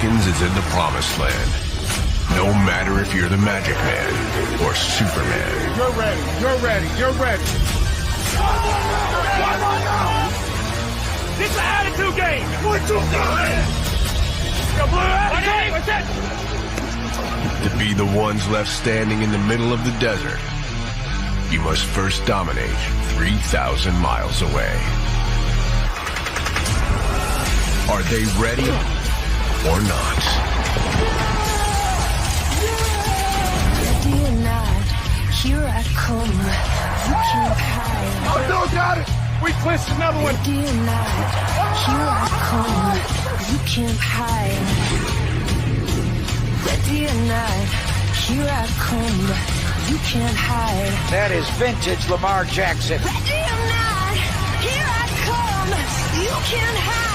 seconds is in the promised land. No matter if you're the Magic Man or Superman. You're ready. You're ready. You're ready. It's an attitude game. What you got? To be the ones left standing in the middle of the desert, you must first dominate 3,000 miles away. Are they ready or not? Ready or not, here I come. You can't hide. Oh, no, got it. We clinched another one. Ready or not, here I come. You can't hide. Ready or not, here I come. You can't hide. That is vintage Lamar Jackson. Ready or not, here I come. You can't hide.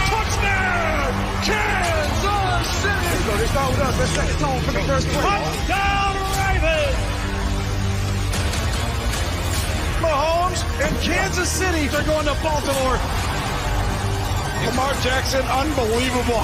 Touchdown, Kansas City. There you go. They start with us. Let's set the tone for the first play. Touchdown, Ravens! Mahomes and Kansas City. They're going to Baltimore. Lamar Jackson, unbelievable.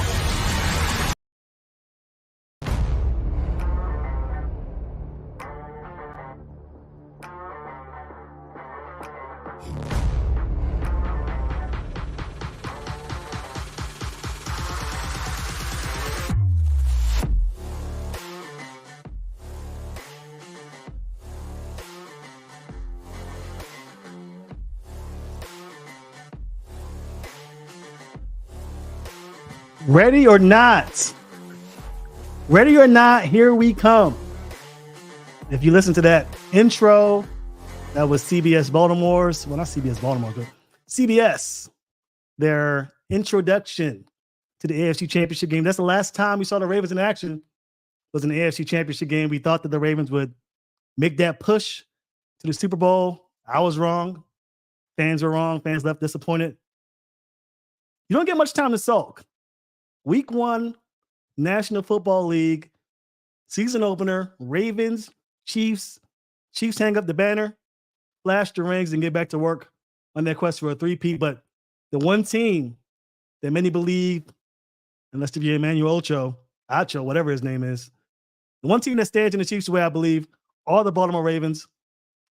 Ready or not? Ready or not, here we come. If you listen to that intro, that was CBS Baltimore's, well, not CBS Baltimore, but CBS, their introduction to the AFC Championship game. That's the last time we saw the Ravens in action, was an AFC Championship game. We thought that the Ravens would make that push to the Super Bowl. I was wrong. Fans were wrong. Fans left disappointed. You don't get much time to sulk. Week 1, National Football League, season opener, Ravens, Chiefs. Chiefs hang up the banner, flash the rings, and get back to work on their quest for a three-peat. But the one team that many believe, unless if you're Emmanuel Acho, whatever his name is, the one team that stands in the Chiefs' way, I believe, are the Baltimore Ravens.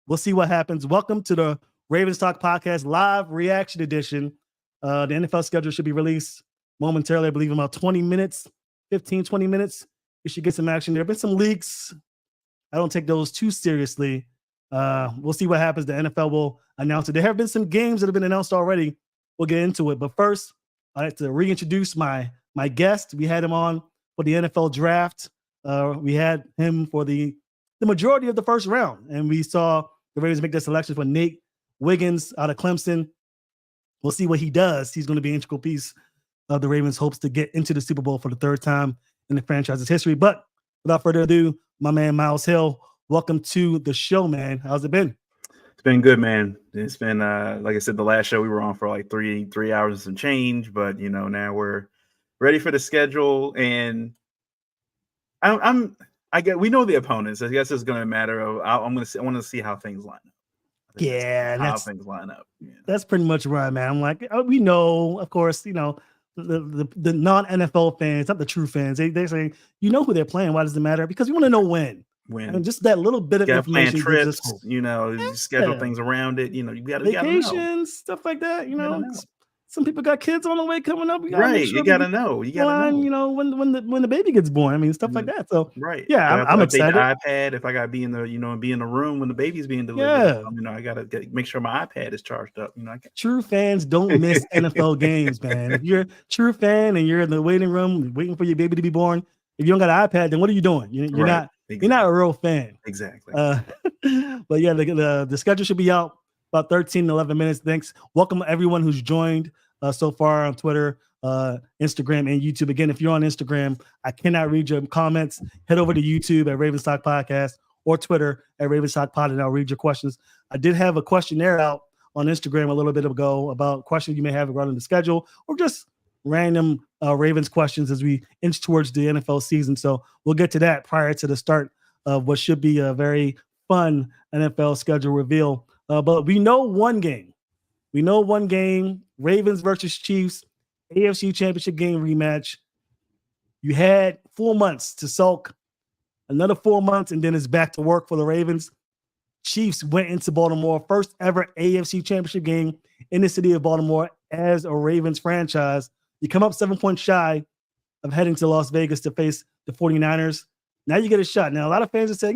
We'll see what happens. Welcome to the Ravens Talk Podcast live reaction edition. The NFL schedule should be released momentarily, I believe, in about 20 minutes, 15, 20 minutes. We should get some action. There have been some leaks. I don't take those too seriously. We'll see what happens. The NFL will announce it. There have been some games that have been announced already. We'll get into it. But first, I'd like to reintroduce my guest. We had him on for the NFL draft. We had him for the majority of the first round. And we saw the Ravens make their selection for Nate Wiggins out of Clemson. We'll see what he does. He's going to be an integral piece of the Ravens' hopes to get into the Super Bowl for the third time in the franchise's history. But without further ado, my man Miles Hill, welcome to the show, man. How's it been? It's been good, man. It's been like I said, the last show we were on for like three hours and some change, but now we're ready for the schedule, and we know the opponents. I guess it's going to matter of I want to see how things line up. Yeah, how things line up. Yeah. That's pretty much right, man. I'm like, we know, of course, the non-NFL fans, not the true fans. They're saying, who they're playing. Why does it matter? Because you want to know when. And just that little bit of information. Plan trips, schedule things around it. You got vacations, stuff like that. Some people got kids on the way coming up. You gotta know. You gotta know. When the baby gets born. I mean, stuff like that. So yeah, I'm excited. The iPad, if I gotta be in the be in the room when the baby's being delivered. I gotta make sure my iPad is charged up. True fans don't miss NFL games, man. If you're a true fan and you're in the waiting room waiting for your baby to be born, if you don't got an iPad, then what are you doing? You're not. Exactly. You're not a real fan. Exactly. But yeah, the schedule should be out about 13 to 11 minutes. Thanks. Welcome everyone who's joined so far on Twitter, Instagram, and YouTube. Again, if you're on Instagram, I cannot read your comments. Head over to YouTube at Ravens Talk Podcast or Twitter at Ravens Talk Pod, and I'll read your questions. I did have a questionnaire out on Instagram a little bit ago about questions you may have regarding the schedule or just random Ravens questions as we inch towards the NFL season. So we'll get to that prior to the start of what should be a very fun NFL schedule reveal. But we know one game. Ravens versus Chiefs, AFC Championship game rematch. You had 4 months to sulk, another 4 months, and then it's back to work for the Ravens. Chiefs went into Baltimore, first ever AFC Championship game in the city of Baltimore as a Ravens franchise. You come up 7 points shy of heading to Las Vegas to face the 49ers. Now you get a shot. Now, a lot of fans have said,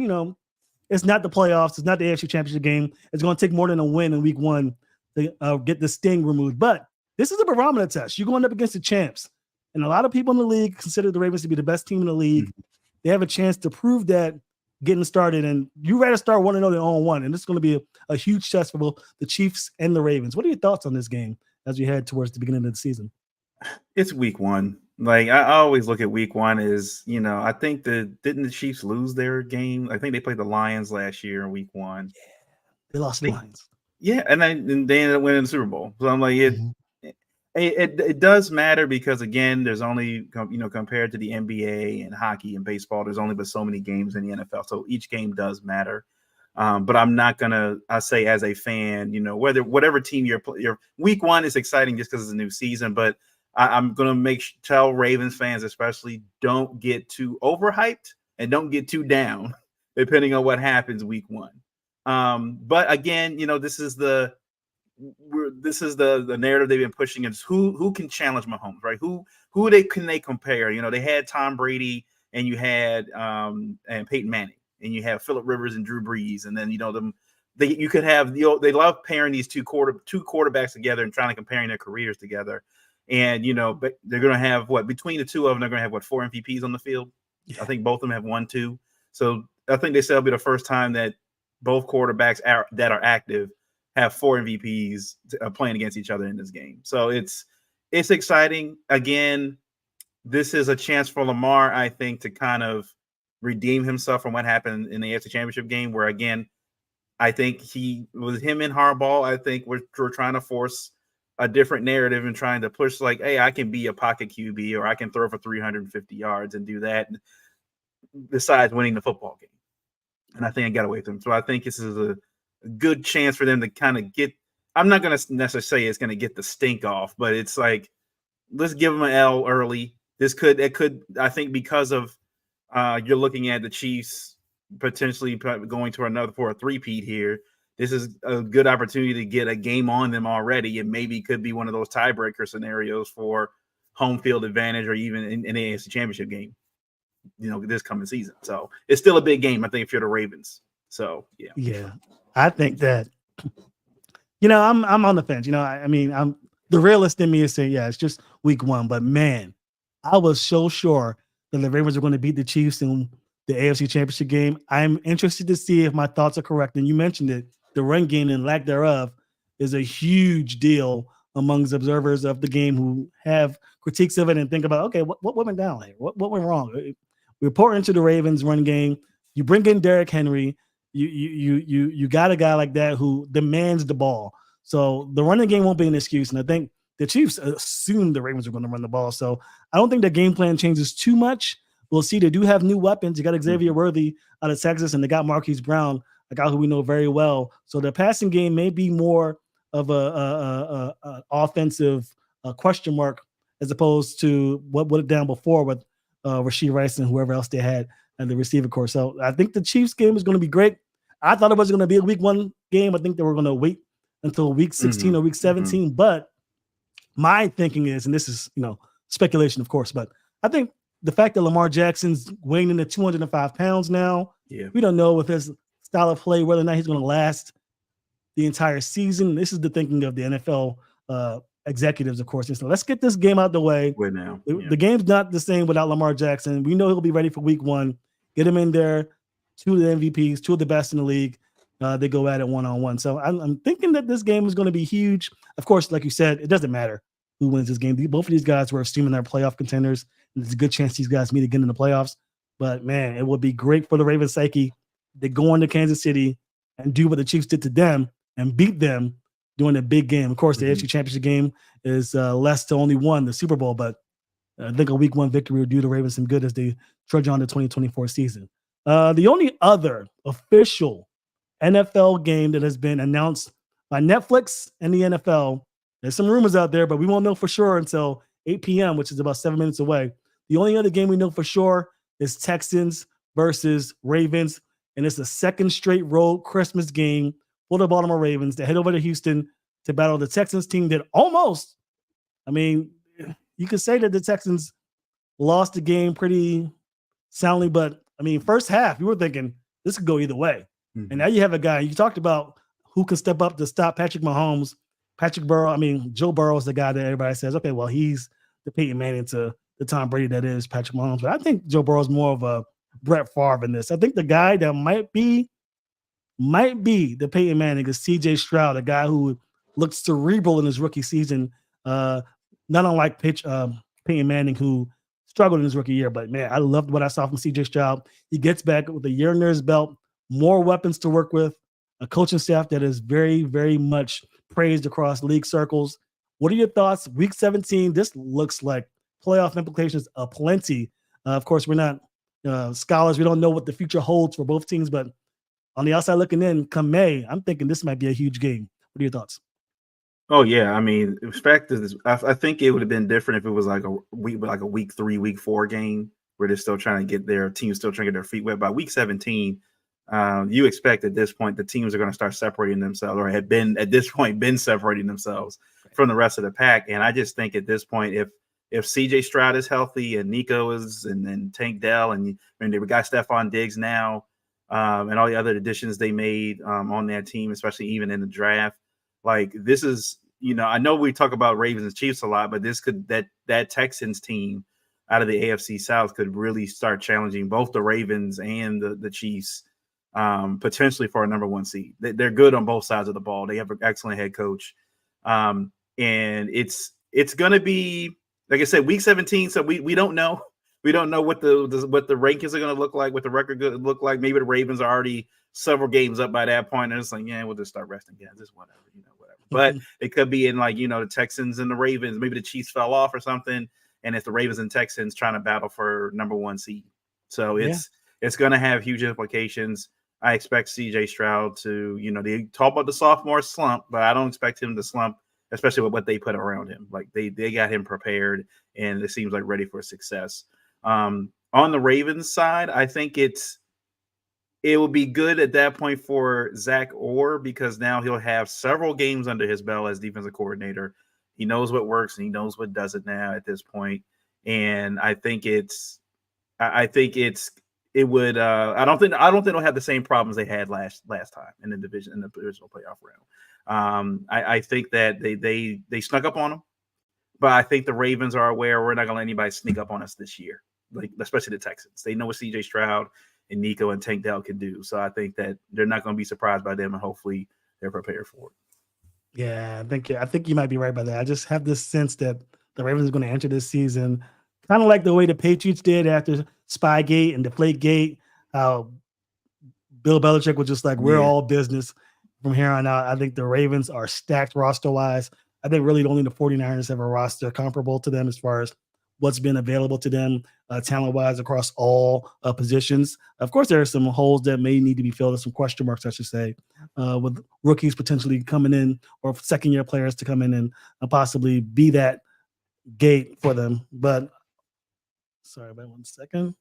it's not the playoffs. It's not the AFC Championship game. It's going to take more than a win in week one to get the sting removed. But this is a barometer test. You're going up against the champs. And a lot of people in the league consider the Ravens to be the best team in the league. They have a chance to prove that getting started. And you rather start 1-0 than 0-1. And this is going to be a huge test for both the Chiefs and the Ravens. What are your thoughts on this game as we head towards the beginning of the season? It's week one. Like, I always look at week one as, I think didn't the Chiefs lose their game? I think they played the Lions last year in week one. Yeah, they lost the Lions. Yeah, and they ended up winning the Super Bowl. So I'm like, it does matter because, again, there's only, compared to the NBA and hockey and baseball, there's only but so many games in the NFL. So each game does matter. But I'm not gonna. I say as a fan, whatever team you're week one is exciting just because it's a new season. But I'm gonna tell Ravens fans especially, don't get too overhyped and don't get too down, depending on what happens week one. But again, this is the narrative they've been pushing is who can challenge Mahomes, right? Who can they compare? They had Tom Brady and you had and Peyton Manning. And you have Phillip Rivers and Drew Brees, and then you could have they love pairing these two quarterbacks together and trying to comparing their careers together, and but they're going to have between the two of them they're going to have 4 MVPs on the field. Yeah. I think both of them have 1, 2. So I think they said it'll be the first time that both quarterbacks that are active have 4 MVPs playing against each other in this game. So it's exciting. Again, this is a chance for Lamar, I think, to kind of redeem himself from what happened in the AFC Championship game, where again, I think him and Harbaugh, I think we're trying to force a different narrative and trying to push like, hey, I can be a pocket QB or I can throw for 350 yards and do that besides winning the football game. And I think I got away with them. So I think this is a good chance for them to kind of get, I'm not going to necessarily say it's going to get the stink off, but it's like, let's give them an L early. It could, I think because of, you're looking at the Chiefs potentially going to for a three-peat here. This is a good opportunity to get a game on them already, and maybe could be one of those tiebreaker scenarios for home field advantage or even in the AFC Championship game, this coming season. So it's still a big game, I think, if you're the Ravens. So, yeah. Yeah, I think that, I'm on the fence. I'm the realist in me is saying, yeah, it's just week one. But, man, I was so sure that the Ravens are going to beat the Chiefs in the AFC Championship game. I'm interested to see if my thoughts are correct. And you mentioned it, the run game and lack thereof is a huge deal amongst observers of the game who have critiques of it and think about, okay, what went down here? What went wrong? We report into the Ravens run game. You bring in Derrick Henry. You got a guy like that who demands the ball. So the running game won't be an excuse. And I think the Chiefs assume the Ravens are going to run the ball. So I don't think the game plan changes too much. We'll see. They do have new weapons. You got Xavier Worthy out of Texas, and they got Marquise Brown, a guy who we know very well. So the passing game may be more of a offensive question mark as opposed to what went down before with Rashee Rice and whoever else they had at the receiver corps. So I think the Chiefs game is going to be great. I thought it was going to be a week one game. I think they were going to wait until week 16 or week 17. But my thinking is, and this is, speculation, of course, but I think the fact that Lamar Jackson's weighing in at 205 pounds now, we don't know with his style of play whether or not he's going to last the entire season. This is the thinking of the NFL executives, of course. And so let's get this game out the way. Now. The game's not the same without Lamar Jackson. We know he'll be ready for week one. Get him in there. 2 of the MVPs, 2 of the best in the league. They go at it one-on-one. So I'm thinking that this game is going to be huge. Of course, like you said, it doesn't matter who wins this game. Both of these guys were assuming they're playoff contenders. There's a good chance these guys meet again in the playoffs. But, man, it would be great for the Ravens psyche to go into Kansas City and do what the Chiefs did to them and beat them during a big game. Of course, the AFC Championship game is less to only one, the Super Bowl. But I think a week one victory will do the Ravens some good as they trudge on the 2024 season. The only other official NFL game that has been announced by Netflix and the NFL, there's some rumors out there, but we won't know for sure until 8 p.m., which is about 7 minutes away. The only other game we know for sure is Texans versus Ravens, and it's the second straight road Christmas game for the Baltimore Ravens. They head over to Houston to battle the Texans team that almost, I mean, you could say that the Texans lost the game pretty soundly, but I mean, first half, you were thinking this could go either way. Mm-hmm. And now you have a guy, you talked about who can step up to stop Patrick Mahomes. Joe Burrow is the guy that everybody says, okay, well, he's the Peyton Manning to the Tom Brady that is Patrick Mahomes. But I think Joe Burrow is more of a Brett Favre in this. I think the guy that might be the Peyton Manning is C.J. Stroud, a guy who looked cerebral in his rookie season, not unlike Peyton Manning, who struggled in his rookie year. But, man, I loved what I saw from C.J. Stroud. He gets back with a year under his belt, more weapons to work with, a coaching staff that is very, very much praised across league circles. What are your thoughts? Week 17, this looks like playoff implications aplenty. Of course, we're not scholars. We don't know what the future holds for both teams, but on the outside looking in, come May, I'm thinking this might be a huge game. What are your thoughts? Oh yeah, I mean, I think it would have been different if it was like a week 3, week 4 game where they're still trying to get their teams still trying to get their feet wet. By week 17, you expect at this point the teams are going to start separating themselves, or had been at this point been separating themselves from the rest of the pack. And I just think at this point, if CJ Stroud is healthy and Nico is, and then Tank Dell, and they've got Stephon Diggs now, and all the other additions they made on that team, especially even in the draft, like this is, I know we talk about Ravens and Chiefs a lot, but this could that Texans team out of the AFC South could really start challenging both the Ravens and the Chiefs. Potentially for a number 1 seed. They're good on both sides of the ball. They have an excellent head coach. And it's going to be, like I said, week 17. So we don't know. We don't know what the rankings are going to look like, what the record going to look like. Maybe the Ravens are already several games up by that point. And it's like, yeah, we'll just start resting again. Just whatever. But it could be in like, the Texans and the Ravens, maybe the Chiefs fell off or something. And it's the Ravens and Texans trying to battle for number 1 seed. So it's going to have huge implications. I expect C.J. Stroud to, they talk about the sophomore slump, but I don't expect him to slump, especially with what they put around him. Like they got him prepared, and it seems like ready for success. On the Ravens side, I think it will be good at that point for Zach Orr, because now he'll have several games under his belt as defensive coordinator. He knows what works and he knows what doesn't now at this point. And I think it would. I don't think they'll have the same problems they had last time in the divisional playoff round. I think that they snuck up on them, but I think the Ravens are aware we're not going to let anybody sneak up on us this year, like especially the Texans. They know what C.J. Stroud and Nico and Tank Dell can do, so I think that they're not going to be surprised by them, and hopefully they're prepared for it. Yeah, I think you might be right by that. I just have this sense that the Ravens are going to enter this season kind of like the way the Patriots did after Spygate and Deflategate. How Bill Belichick was just like, we're all business from here on out. I think the Ravens are stacked roster-wise. I think really only the 49ers have a roster comparable to them as far as what's been available to them talent-wise across all positions. Of course, there are some holes that may need to be filled, some question marks, I should say, with rookies potentially coming in, or second-year players to come in and possibly be that gate for them. But sorry about 1 second.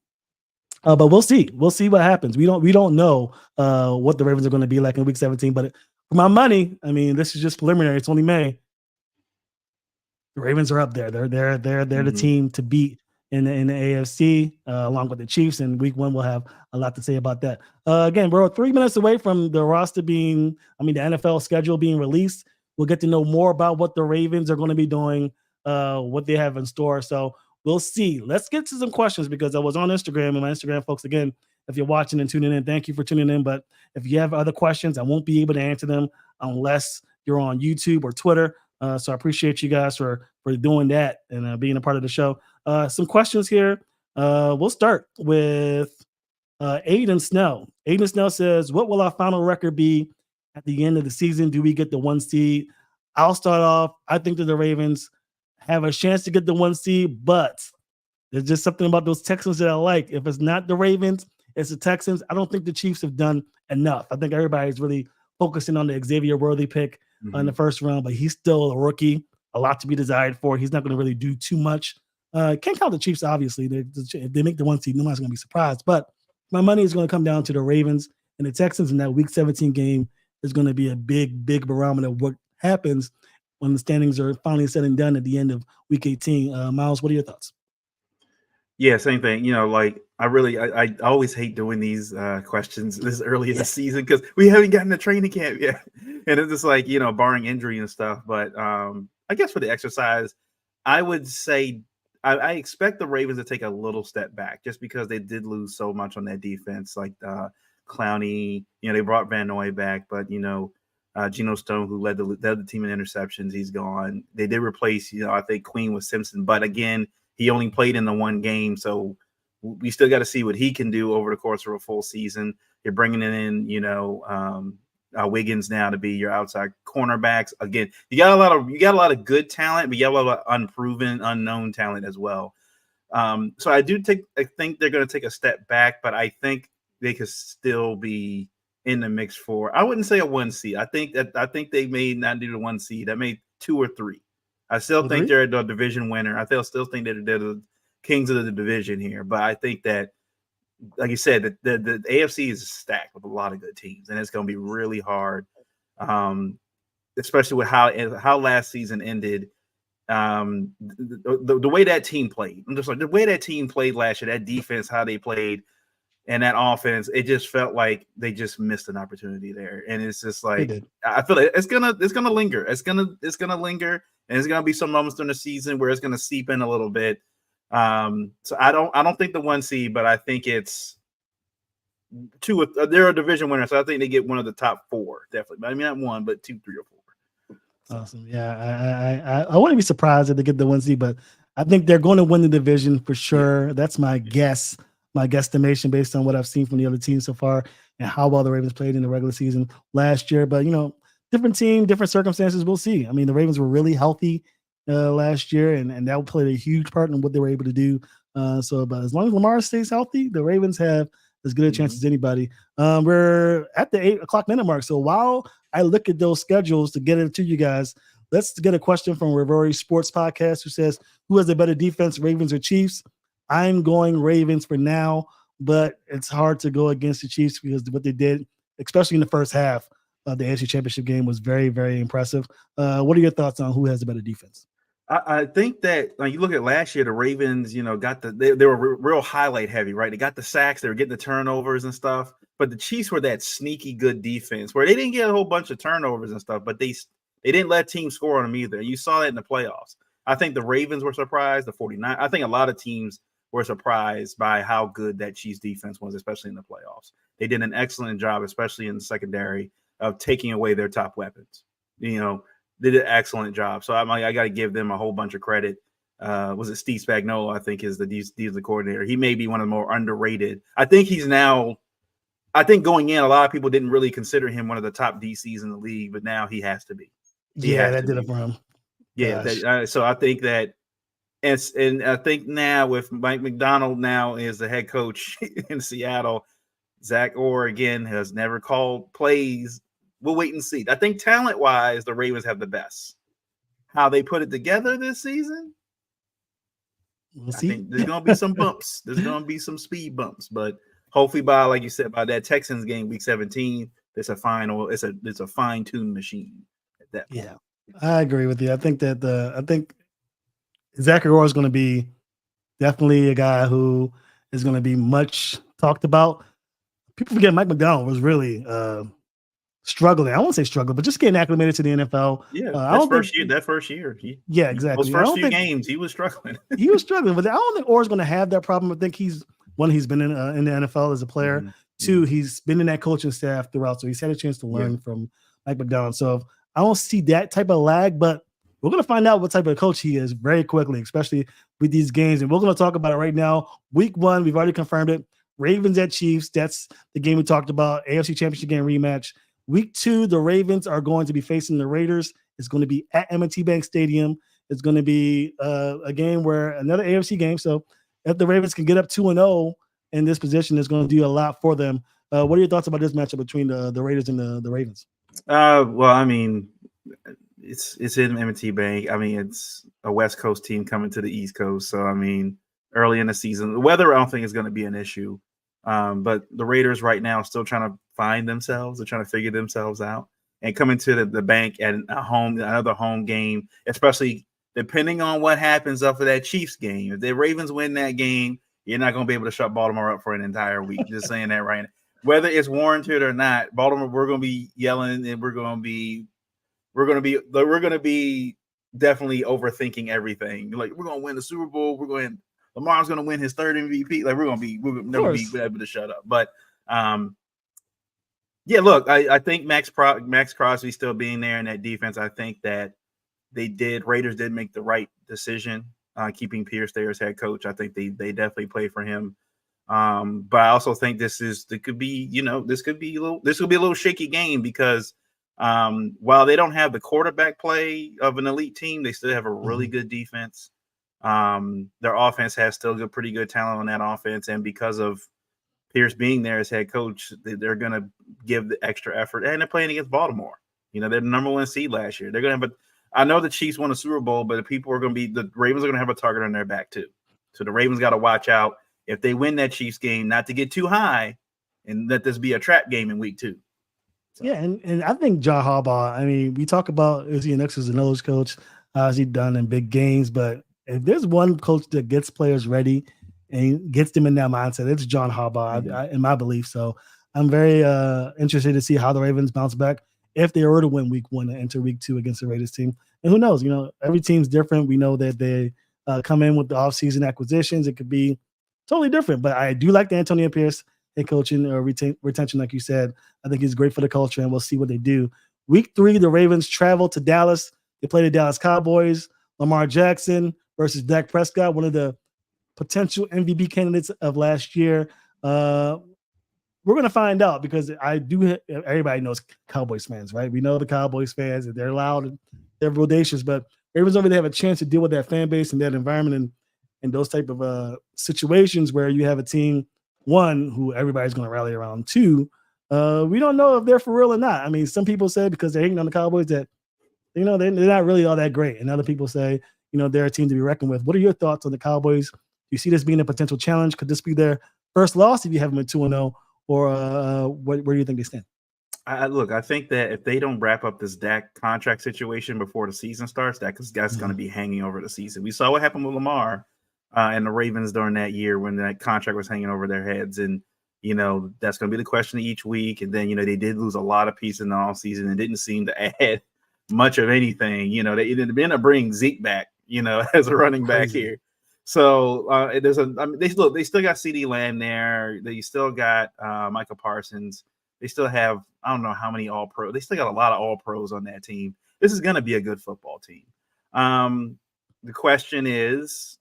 But we'll see. We'll see what happens. We don't know what the Ravens are going to be like in week 17. But for my money, I mean, this is just preliminary. It's only May. The Ravens are up there. They're the team to beat in the AFC, along with the Chiefs. And week 1, we'll have a lot to say about that. Again, we're 3 minutes away from the roster the NFL schedule being released. We'll get to know more about what the Ravens are going to be doing, what they have in store. So we'll see. Let's get to some questions, because I was on Instagram, and my Instagram folks, again, if you're watching and tuning in, thank you for tuning in. But if you have other questions, I won't be able to answer them unless you're on YouTube or Twitter. So I appreciate you guys for doing that and being a part of the show. Some questions here. We'll start with Aiden Snell. Aiden Snell says, what will our final record be at the end of the season? Do we get the 1 seed? I'll start off. I think that the Ravens have a chance to get the 1 seed, but there's just something about those Texans that I like. If it's not the Ravens, it's the Texans. I don't think the Chiefs have done enough. I think everybody's really focusing on the Xavier Worthy pick in the first round, but he's still a rookie. a lot to be desired for. He's not going to really do too much. Can't count the Chiefs, obviously. If they make the 1 seed, nobody's going to be surprised. But my money is going to come down to the Ravens and the Texans in that Week 17 game. Is going to be a big barometer of what happens when the standings are finally said and done at the end of Week 18. Miles, what are your thoughts? Yeah, same thing. Like I always hate doing these questions this early in the season because we haven't gotten to training camp yet, and it's just like barring injury and stuff. But I guess for the exercise, I would say I expect the Ravens to take a little step back just because they did lose so much on that defense. Like Clowney, they brought Van Noy back, but Geno Stone, who led the team in interceptions, he's gone. They did replace, I think Queen with Simpson, but again, he only played in the one game, so we still got to see what he can do over the course of a full season. You're bringing in, Wiggins now to be your outside cornerbacks. Again, you got a lot of good talent, but you got a lot of unproven, unknown talent as well. So I think they're going to take a step back, but I think they could still be in the mix for. I wouldn't say a 1 seed. I think they may not do the 1 seed. I may 2 or 3. I still think they're the division winner. I still think they're the kings of the division here. But I think that, like you said, the AFC is stacked with a lot of good teams, and it's going to be really hard, especially with how last season ended. The way that team played, I'm just like the way that team played last year, that defense, how they played, and that offense, it just felt like they just missed an opportunity there. And it's just like I feel like it's gonna linger. It's gonna linger, and there's gonna be some moments during the season where it's gonna seep in a little bit. So I don't think the 1 seed, but I think it's 2. They're a division winner, so I think they get one of the top 4, definitely. I mean, not 1, but 2, 3, or 4. Awesome. Yeah, I wouldn't be surprised if they get the 1 seed, but I think they're going to win the division for sure. Yeah. That's my guess. My guesstimation based on what I've seen from the other teams so far and how well the Ravens played in the regular season last year. But, different team, different circumstances, we'll see. I mean, the Ravens were really healthy last year, and that played a huge part in what they were able to do. But as long as Lamar stays healthy, the Ravens have as good a chance as anybody. We're at the 8 o'clock minute mark. So while I look at those schedules to get it to you guys, let's get a question from Rivari Sports Podcast, who says, who has a better defense, Ravens or Chiefs? I'm going Ravens for now, but it's hard to go against the Chiefs because what they did, especially in the first half of the AFC Championship game, was very, very impressive. What are your thoughts on who has a better defense? I think that you look at last year, the Ravens, got they were real highlight heavy, right? They got the sacks, they were getting the turnovers and stuff, but the Chiefs were that sneaky good defense where they didn't get a whole bunch of turnovers and stuff, but they didn't let teams score on them either. You saw that in the playoffs. I think the Ravens were surprised, the 49ers. I think a lot of teams were surprised by how good that Chiefs defense was, especially in the playoffs. They did an excellent job, especially in the secondary, of taking away their top weapons. They did an excellent job. So I got to give them a whole bunch of credit. Was it Steve Spagnuolo, I think, is the defensive coordinator. He may be one of the more underrated. I think going in, a lot of people didn't really consider him one of the top DCs in the league, but now he has to be. That did it for him. Yeah. So I think that, and I think now with Mike McDonald now is the head coach in Seattle, Zach Orr again has never called plays. We'll wait and see. I think talent-wise, the Ravens have the best. How they put it together this season, we'll see. I think there's going to be some bumps. There's going to be some speed bumps, but hopefully by, like you said, by that Texans game, Week 17, it's a fine-tuned machine at that point. Yeah, I agree with you. I think that Zach Orr is going to be definitely a guy who is going to be much talked about. People forget Mike McDonald was really struggling. I won't say struggling, but just getting acclimated to the NFL. Yeah, that first year. Yeah, exactly. Those first few games, he was struggling. He was struggling, but I don't think Orr's going to have that problem. I think he's been in the NFL as a player. Mm-hmm. 2, he's been in that coaching staff throughout, so he's had a chance to learn from Mike McDonald. So I don't see that type of lag, but we're going to find out what type of coach he is very quickly, especially with these games. And we're going to talk about it right now. Week 1, we've already confirmed it. Ravens at Chiefs. That's the game we talked about. AFC Championship game rematch. Week 2, the Ravens are going to be facing the Raiders. It's going to be at M&T Bank Stadium. It's going to be a game where another AFC game. So if the Ravens can get up 2-0 in this position, it's going to do a lot for them. What are your thoughts about this matchup between the Raiders and the Ravens? Well, I mean, it's in M&T Bank. I mean, it's a West Coast team coming to the East Coast. So, I mean, early in the season, the weather I don't think is going to be an issue. But the Raiders right now are still trying to find themselves. They're trying to figure themselves out. And coming to the bank at another home game, especially depending on what happens after that Chiefs game. If the Ravens win that game, you're not going to be able to shut Baltimore up for an entire week. Just saying that right now. Whether it's warranted or not, Baltimore, we're going to be yelling and we're going to be definitely overthinking everything. Like, we're going to win the Super Bowl. Lamar's going to win his third MVP. Like, we're never be able to shut up. But yeah, look, I think Max Crosby still being there in that defense. I think that Raiders did make the right decision keeping Pierce there as head coach. I think they definitely play for him. But I also think this could be a little shaky game because while they don't have the quarterback play of an elite team, they still have a really good defense. Their offense has still pretty good talent on that offense, and because of Pierce being there as head coach, they're going to give the extra effort. And they're playing against Baltimore. They're the number 1 seed last year. They're going to have I know the Chiefs won a Super Bowl, but the Ravens are going to have a target on their back too. So the Ravens got to watch out if they win that Chiefs game, not to get too high and let this be a trap game in week 2. So. Yeah, and I think John Harbaugh, I mean, we talk about is he an X's and O's coach? How's he done in big games? But if there's one coach that gets players ready and gets them in that mindset, it's John Harbaugh, in my belief. So I'm very interested to see how the Ravens bounce back if they were to win week 1 and enter week 2 against the Raiders team. And who knows? Every team's different. We know that they come in with the offseason acquisitions. It could be totally different. But I do like the Antonio Pierce head coaching or retention, like you said. I think he's great for the culture, and we'll see what they do. Week 3, the Ravens travel to Dallas. They play the Dallas Cowboys. Lamar Jackson versus Dak Prescott, one of the potential MVP candidates of last year. We're going to find out because everybody knows Cowboys fans, right? We know the Cowboys fans, and they're loud and they're bodacious, but Ravens over there have a chance to deal with that fan base and that environment and those type of situations where you have a team, 1, who everybody's going to rally around, 2, we don't know if they're for real or not. I mean, some people say because they're hating on the Cowboys that, they're not really all that great. And other people say, they're a team to be reckoned with. What are your thoughts on the Cowboys? Do you see this being a potential challenge? Could this be their first loss if you have them at 2-0? Or where do you think they stand? I think that if they don't wrap up this Dak contract situation before the season starts, that's going to be hanging over the season. We saw what happened with Lamar and the Ravens during that year when that contract was hanging over their heads. And, that's going to be the question each week. And then, they did lose a lot of pieces in the offseason and didn't seem to add much of anything. They ended up bringing Zeke back, as a running back here. So they still got CeeDee Lamb there. They still got Micah Parsons. They still have, I don't know how many all-pro. They still got a lot of all-pros on that team. This is going to be a good football team. The question is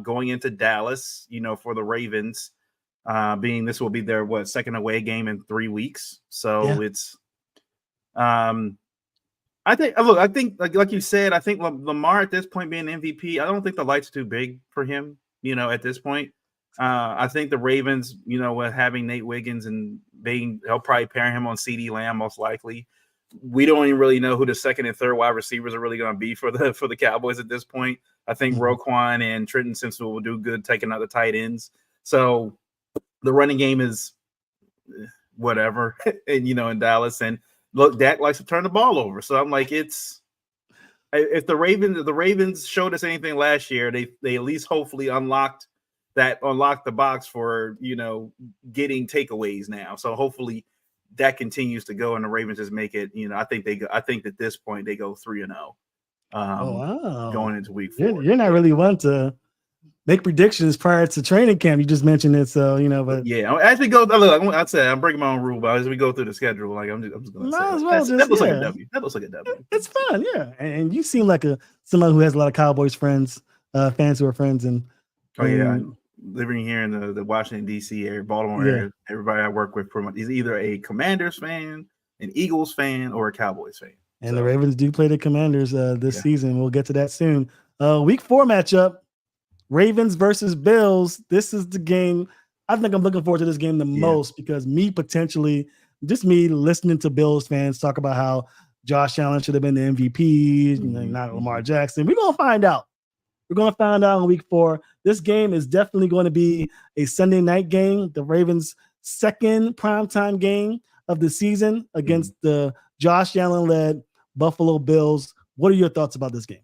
going into Dallas, for the Ravens, being this will be their second away game in 3 weeks. So it's I think like you said, I think Lamar at this point being MVP, I don't think the light's too big for him, at this point. I think the Ravens, with having Nate Wiggins and they'll probably pair him on CeeDee Lamb most likely. We don't even really know who the second and third wide receivers are really going to be for the Cowboys at this point. I think Roquan and Trenton Simpson will do good taking out the tight ends. So the running game is whatever, and in Dallas. And look, Dak likes to turn the ball over. So I'm like, if the Ravens showed us anything last year, they at least hopefully unlocked the box for, getting takeaways now. So hopefully that continues to go and the Ravens just make it, I think at this point they go 3-0. Wow. Going into week 4. You're not really one to make predictions prior to training camp. You just mentioned it, so but yeah. As we go, look, I said I'm breaking my own rule, but as we go through the schedule, like I'm just going to say that looks like a W. That looks like a W. It's fun, yeah. And you seem like someone who has a lot of Cowboys friends, fans who are friends, and living here in the Washington D.C. area, Baltimore area. Everybody I work with pretty much is either a Commanders fan, an Eagles fan, or a Cowboys fan. And the Ravens do play the Commanders this season. We'll get to that soon. Week 4 matchup. Ravens versus Bills. This is the game. I think I'm looking forward to this game the most because me listening to Bills fans talk about how Josh Allen should have been the MVP, not Lamar Jackson. We're going to find out. We're going to find out in week 4. This game is definitely going to be a Sunday night game, the Ravens' second primetime game of the season against the Josh Allen-led Buffalo Bills. What are your thoughts about this game?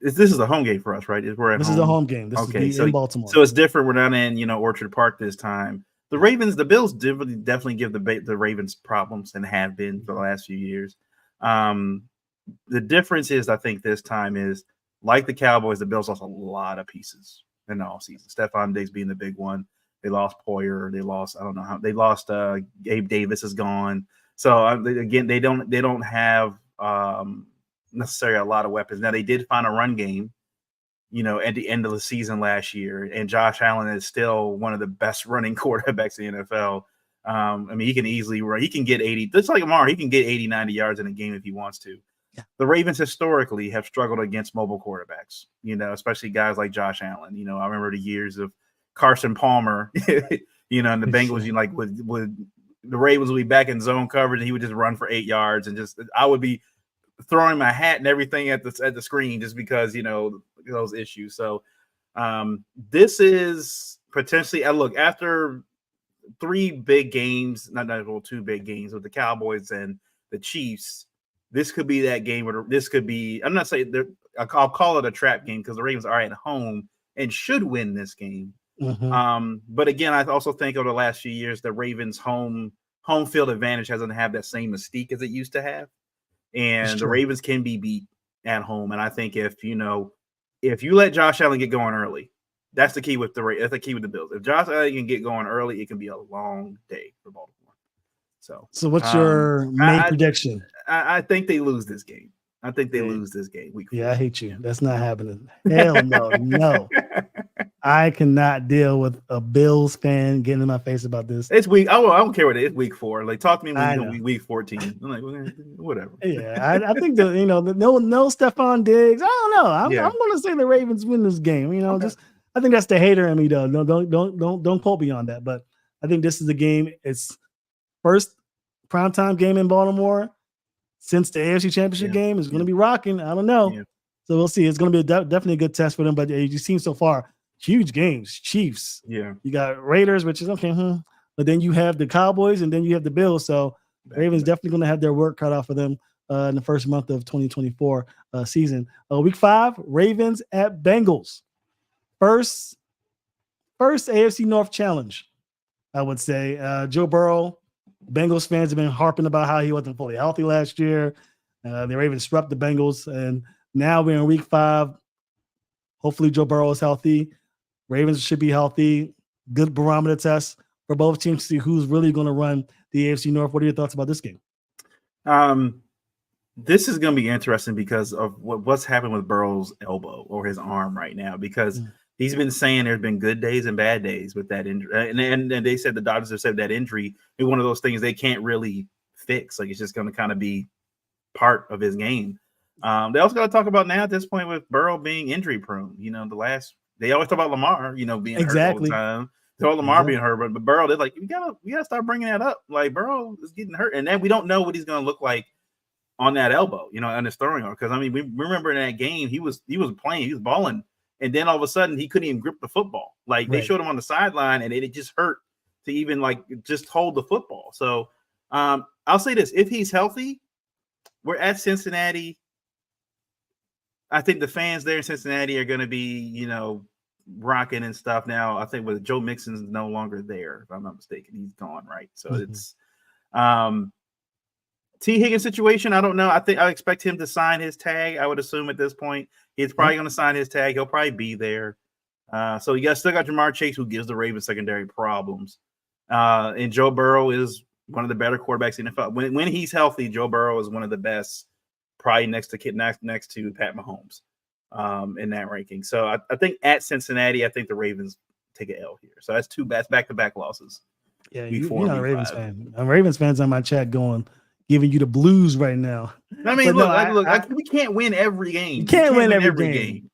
This is a home game for us, right? This is a home game. This is in Baltimore. So it's different. We're not in, Orchard Park this time. The Bills definitely give the Ravens problems and have been for the last few years. The difference is, I think this time is like the Cowboys, the Bills lost a lot of pieces in the offseason. Stephon Diggs being the big one. They lost Poyer. They lost, I don't know how they lost. Gabe Davis is gone. So again, they don't have necessarily a lot of weapons. Now they did find a run game, at the end of the season last year, and Josh Allen is still one of the best running quarterbacks in the NFL. He can easily run. He can get 80. Just like Lamar, he can get 80, 90 yards in a game if he wants to. Yeah. The Ravens historically have struggled against mobile quarterbacks, especially guys like Josh Allen. I remember the years of Carson Palmer, and the Bengals, with the Ravens would be back in zone coverage and he would just run for 8 yards, and I would be throwing my hat and everything at the screen just because, those issues. So this is potentially, look, after 3 big games, two big games with the Cowboys and the Chiefs, this could be that game where this could be, I'm not saying I'll call it a trap game because the Ravens are at home and should win this game. Mm-hmm. But again, I also think over the last few years, the Ravens home field advantage hasn't had that same mystique as it used to have. And the Ravens can be beat at home. And I think if you let Josh Allen get going early, that's the key with the Bills. If Josh Allen can get going early, it can be a long day for Baltimore. So what's your main prediction? I think they lose this game. I think they lose this game. Yeah, I hate you. That's not happening. Hell no. I cannot deal with a Bills fan getting in my face about this. It's week. I don't care what it is. Week 4. Like, talk to me when week 14. I'm like, whatever. Yeah, I think no Stephon Diggs. I don't know. I'm going to say the Ravens win this game. I think that's the hater in me though. No, don't quote me on that. But I think this is the game. It's first primetime game in Baltimore since the AFC Championship game. Is going to be rocking. I don't know. Yeah. So we'll see. It's going to be definitely a good test for them. But you've seen so far. Huge games, Chiefs. Yeah, you got Raiders, which is okay. But then you have the Cowboys, and then you have the Bills. So Ravens definitely going to have their work cut out for them in the first month of 2024 season. Week 5, Ravens at Bengals. First AFC North challenge, I would say. Joe Burrow, Bengals fans have been harping about how he wasn't fully healthy last year. The Ravens swept the Bengals, and now we're in week 5. Hopefully Joe Burrow is healthy. Ravens should be healthy. Good barometer test for both teams to see who's really going to run the AFC North. What are your thoughts about this game? This is going to be interesting because of what's happened with Burrow's elbow or his arm right now, because he's been saying there's been good days and bad days with that injury. And they said the doctors have said that injury is one of those things they can't really fix. Like, it's just going to kind of be part of his game. They also got to talk about now at this point with Burrow being injury prone. They always talk about Lamar, being hurt all the time. They talk Lamar being hurt, but Burrow, they're like, we gotta start bringing that up. Like, Burrow is getting hurt, and then we don't know what he's going to look like on that elbow, on his throwing arm. Because we remember in that game he was playing, he was balling, and then all of a sudden he couldn't even grip the football. Like, they showed him on the sideline, and it just hurt to even just hold the football. So I'll say this: if he's healthy, we're at Cincinnati. I think the fans there in Cincinnati are going to be, rocking and stuff. Now, I think with Joe Mixon's no longer there, if I'm not mistaken. He's gone, right? So it's T. Higgins situation. I don't know. I expect him to sign his tag. I would assume at this point he's probably going to sign his tag. He'll probably be there. So you still got Jamar Chase, who gives the Ravens secondary problems. And Joe Burrow is one of the better quarterbacks in the NFL. When he's healthy, Joe Burrow is one of the best. Probably next to Pat Mahomes in that ranking. So I think at Cincinnati, I think the Ravens take an L here. So that's 2 back-to-back losses. Yeah, you're not a Ravens fan. Ravens fans on my chat giving you the blues right now. I mean, look, we can't win every game. You can't win every game.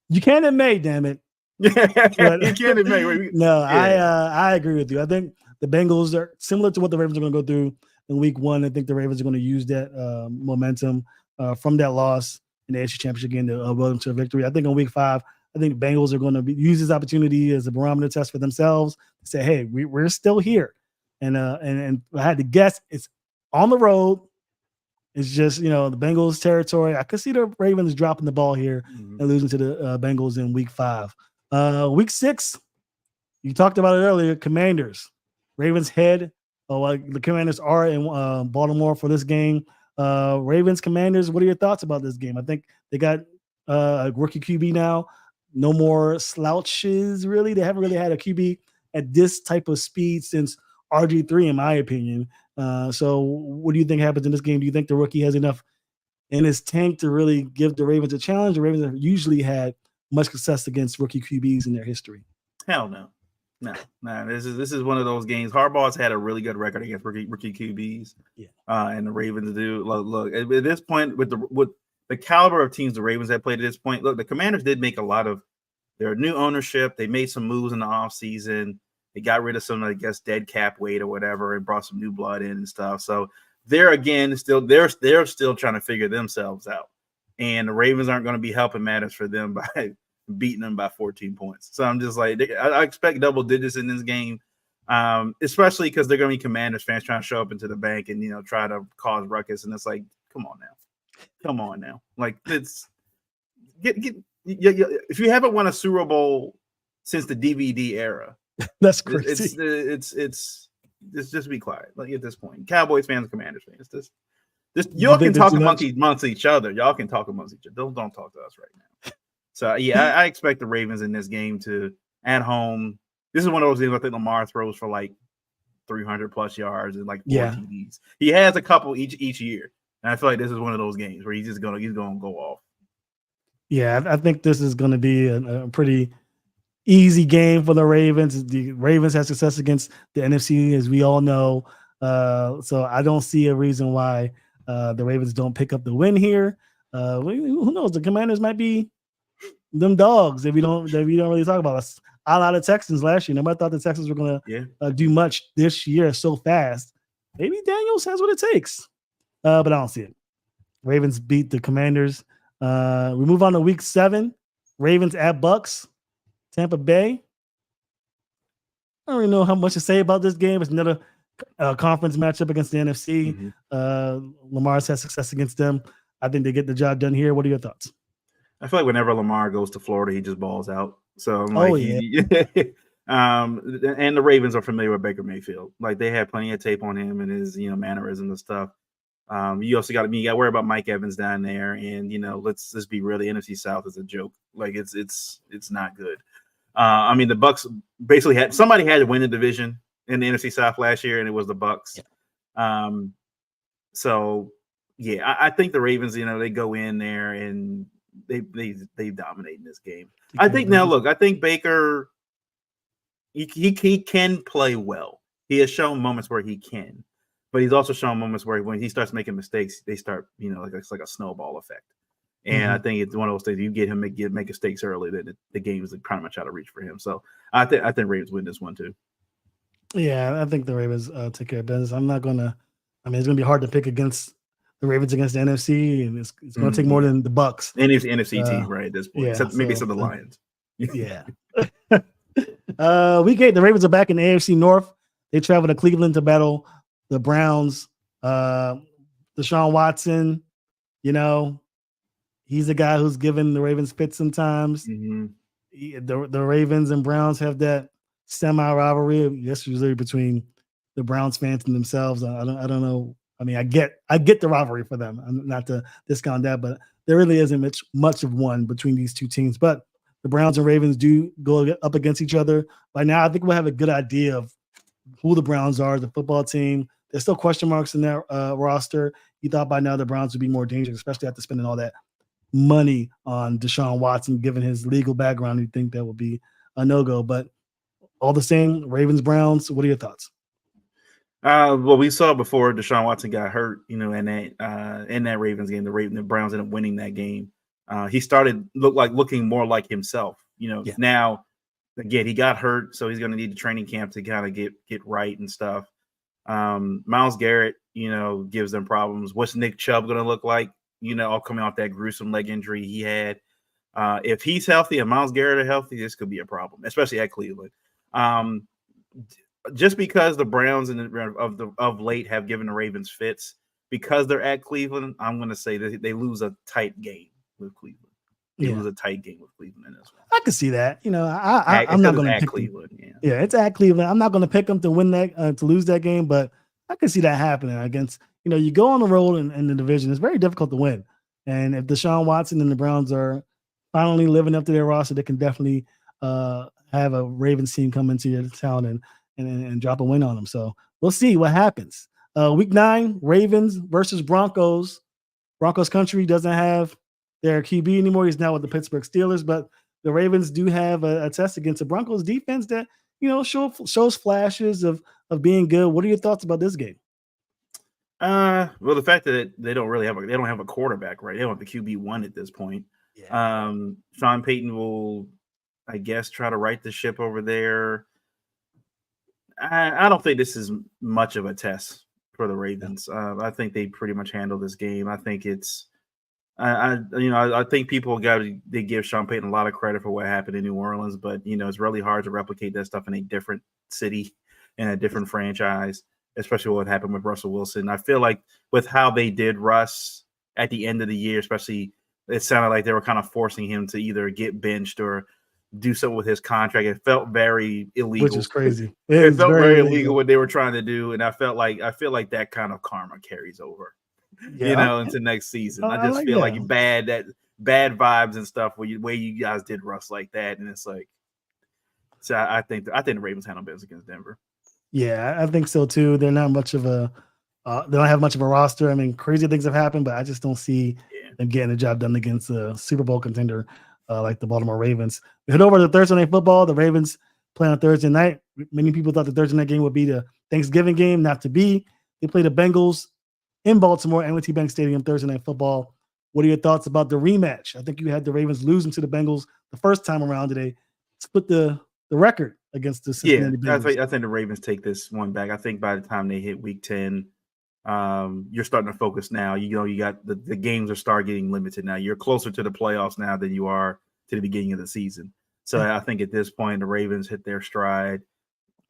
You can in May, damn it. You can in May. No, yeah. I agree with you. I think the Bengals are similar to what the Ravens are going to go through. in week 1. I think the Ravens are going to use that momentum from that loss in the AFC Championship game to will them to a victory. I think on week 5, I think Bengals are going to use this opportunity as a barometer test for themselves to say, hey, we're still here. And I had to guess it's on the road. It's just, the Bengals territory. I could see the Ravens dropping the ball here and losing to the Bengals in week 5. Week 6, you talked about it earlier, Commanders. Ravens head. The Commanders are in Baltimore for this game. Ravens, Commanders, what are your thoughts about this game? I think they got a rookie QB now. No more slouches, really. They haven't really had a QB at this type of speed since RG3, in my opinion. So what do you think happens in this game? Do you think the rookie has enough in his tank to really give the Ravens a challenge? The Ravens have usually had much success against rookie QBs in their history. Hell no. No. This is one of those games. Harbaugh's had a really good record against rookie QBs. Yeah. And the Ravens do. Look, at this point, with the caliber of teams the Ravens have played at this point, look, the Commanders did make a lot of their new ownership. They made some moves in the offseason. They got rid of some, I guess, dead cap weight or whatever, and brought some new blood in and stuff. So they're still trying to figure themselves out. And the Ravens aren't going to be helping matters for them by beating them by 14 points. So I'm just like, I expect double digits in this game, especially because they're going to be Commanders fans trying to show up into the bank and, try to cause ruckus. And it's like, come on now. Like, it's if you haven't won a Super Bowl since the DVD era, that's crazy. It's just be quiet. Like, at this point, Cowboys fans, Commanders fans, just y'all can talk amongst each other. Y'all can talk amongst each other. Don't talk to us right now. So yeah, I expect the Ravens in this game to at home. This is one of those games I think Lamar throws for like 300 plus yards and like 4 TDs. He has a couple each year, and I feel like this is one of those games where he's gonna go off. Yeah, I think this is going to be a pretty easy game for the Ravens. The Ravens have success against the NFC, as we all know. So I don't see a reason why the Ravens don't pick up the win here. Who knows? The Commanders might be them dogs if we don't really talk about us. A lot of Texans last year. Nobody thought the Texans were going to do much this year so fast. Maybe Daniels has what it takes, but I don't see it. Ravens beat the Commanders. We move on to week 7. Ravens at Bucks. Tampa Bay. I don't really know how much to say about this game. It's another conference matchup against the NFC. Lamar's had success against them. I think they get the job done here. What are your thoughts? I feel like whenever Lamar goes to Florida, he just balls out. So I'm like, and the Ravens are familiar with Baker Mayfield. Like, they have plenty of tape on him and his, mannerisms and stuff. You also got to worry about Mike Evans down there, and let's be real, the NFC South is a joke. Like, it's not good. I mean, the Bucks basically had to win the division in the NFC South last year, and it was the Bucks. Yeah. So yeah, I think the Ravens, they go in there and they dominate in this game. I think Baker, he can play well. He has shown moments where he can. But he's also shown moments where when he starts making mistakes, they start, it's like a snowball effect. And I think it's one of those things, you get him make mistakes early, that the game is pretty much out of reach for him. So I think Ravens win this one too. Yeah, I think the Ravens take care of business. It's going to be hard to pick against the Ravens against the NFC, and it's going to take more than the Bucks. NFC team, right, at this point. Yeah, maybe some of the Lions. Yeah. Week 8, the Ravens are back in the AFC North. They travel to Cleveland to battle the Browns. Deshaun Watson, he's a guy who's given the Ravens fits sometimes. The Ravens and Browns have that semi-rivalry, usually between the Browns fans and themselves. I don't know. I mean, I get the rivalry for them. I'm not to discount that, but there really isn't much of one between these two teams. But the Browns and Ravens do go up against each other. By now, I think we'll have a good idea of who the Browns are, the football team. There's still question marks in their roster. You thought by now the Browns would be more dangerous, especially after spending all that money on Deshaun Watson, given his legal background. You'd think that would be a no-go. But all the same, Ravens, Browns, what are your thoughts? Well, we saw before Deshaun Watson got hurt, in that Ravens game, the Browns ended up winning that game. He started looking more like himself. Now, again, he got hurt, so he's going to need the training camp to kind of get right and stuff. Myles Garrett, gives them problems. What's Nick Chubb going to look like? All coming off that gruesome leg injury he had. If he's healthy and Myles Garrett are healthy, this could be a problem, especially at Cleveland. Just because the Browns of late have given the Ravens fits, because they're at Cleveland, I'm going to say that they lose a tight game with Cleveland. They lose a tight game with Cleveland in this one. I can see that. I'm not going to pick Cleveland. Yeah, it's at Cleveland. I'm not going to pick them to win that to lose that game, but I can see that happening against. You go on the road in the division. It's very difficult to win, and if Deshaun Watson and the Browns are finally living up to their roster, they can definitely have a Ravens team come into your town and drop a win on them. So we'll see what happens. Week 9, Ravens versus Broncos. Broncos country doesn't have their QB anymore. He's now with the Pittsburgh Steelers, but the Ravens do have a test against the Broncos defense that shows flashes of being good. What are your thoughts about this game? Well, the fact that they don't have a quarterback, right? They don't have the QB1 at this point. Yeah. Sean Payton will, I guess, try to right the ship over there. I don't think this is much of a test for the Ravens. I think they pretty much handle this game. I think it's, I think people they give Sean Payton a lot of credit for what happened in New Orleans, but it's really hard to replicate that stuff in a different city and a different franchise, especially what happened with Russell Wilson. I feel like with how they did Russ at the end of the year, especially, it sounded like they were kind of forcing him to either get benched or do something with his contract. It felt very illegal, which is crazy. It felt very illegal what they were trying to do, and I feel like that kind of karma carries over, into next season. I just feel like bad vibes and stuff where you guys did Russ like that, and it's like, so I think the Ravens handle business against Denver. Yeah, I think so too. They're not much of a they don't have much of a roster. I mean, crazy things have happened, but I just don't see them getting the job done against a Super Bowl contender like the Baltimore Ravens. We head over to Thursday Night Football. The Ravens play on Thursday night. Many people thought the Thursday night game would be the Thanksgiving game, not to be. They play the Bengals in Baltimore, M&T Bank Stadium, Thursday Night Football. What are your thoughts about the rematch? I think you had the Ravens losing to the Bengals the first time around today. Split the record against the Cincinnati Bengals. I think the Ravens take this one back. I think by the time they hit Week 10, you're starting to focus now. You got the games are start getting limited now. You're closer to the playoffs now than you are to the beginning of the season. So I think at this point, the Ravens hit their stride.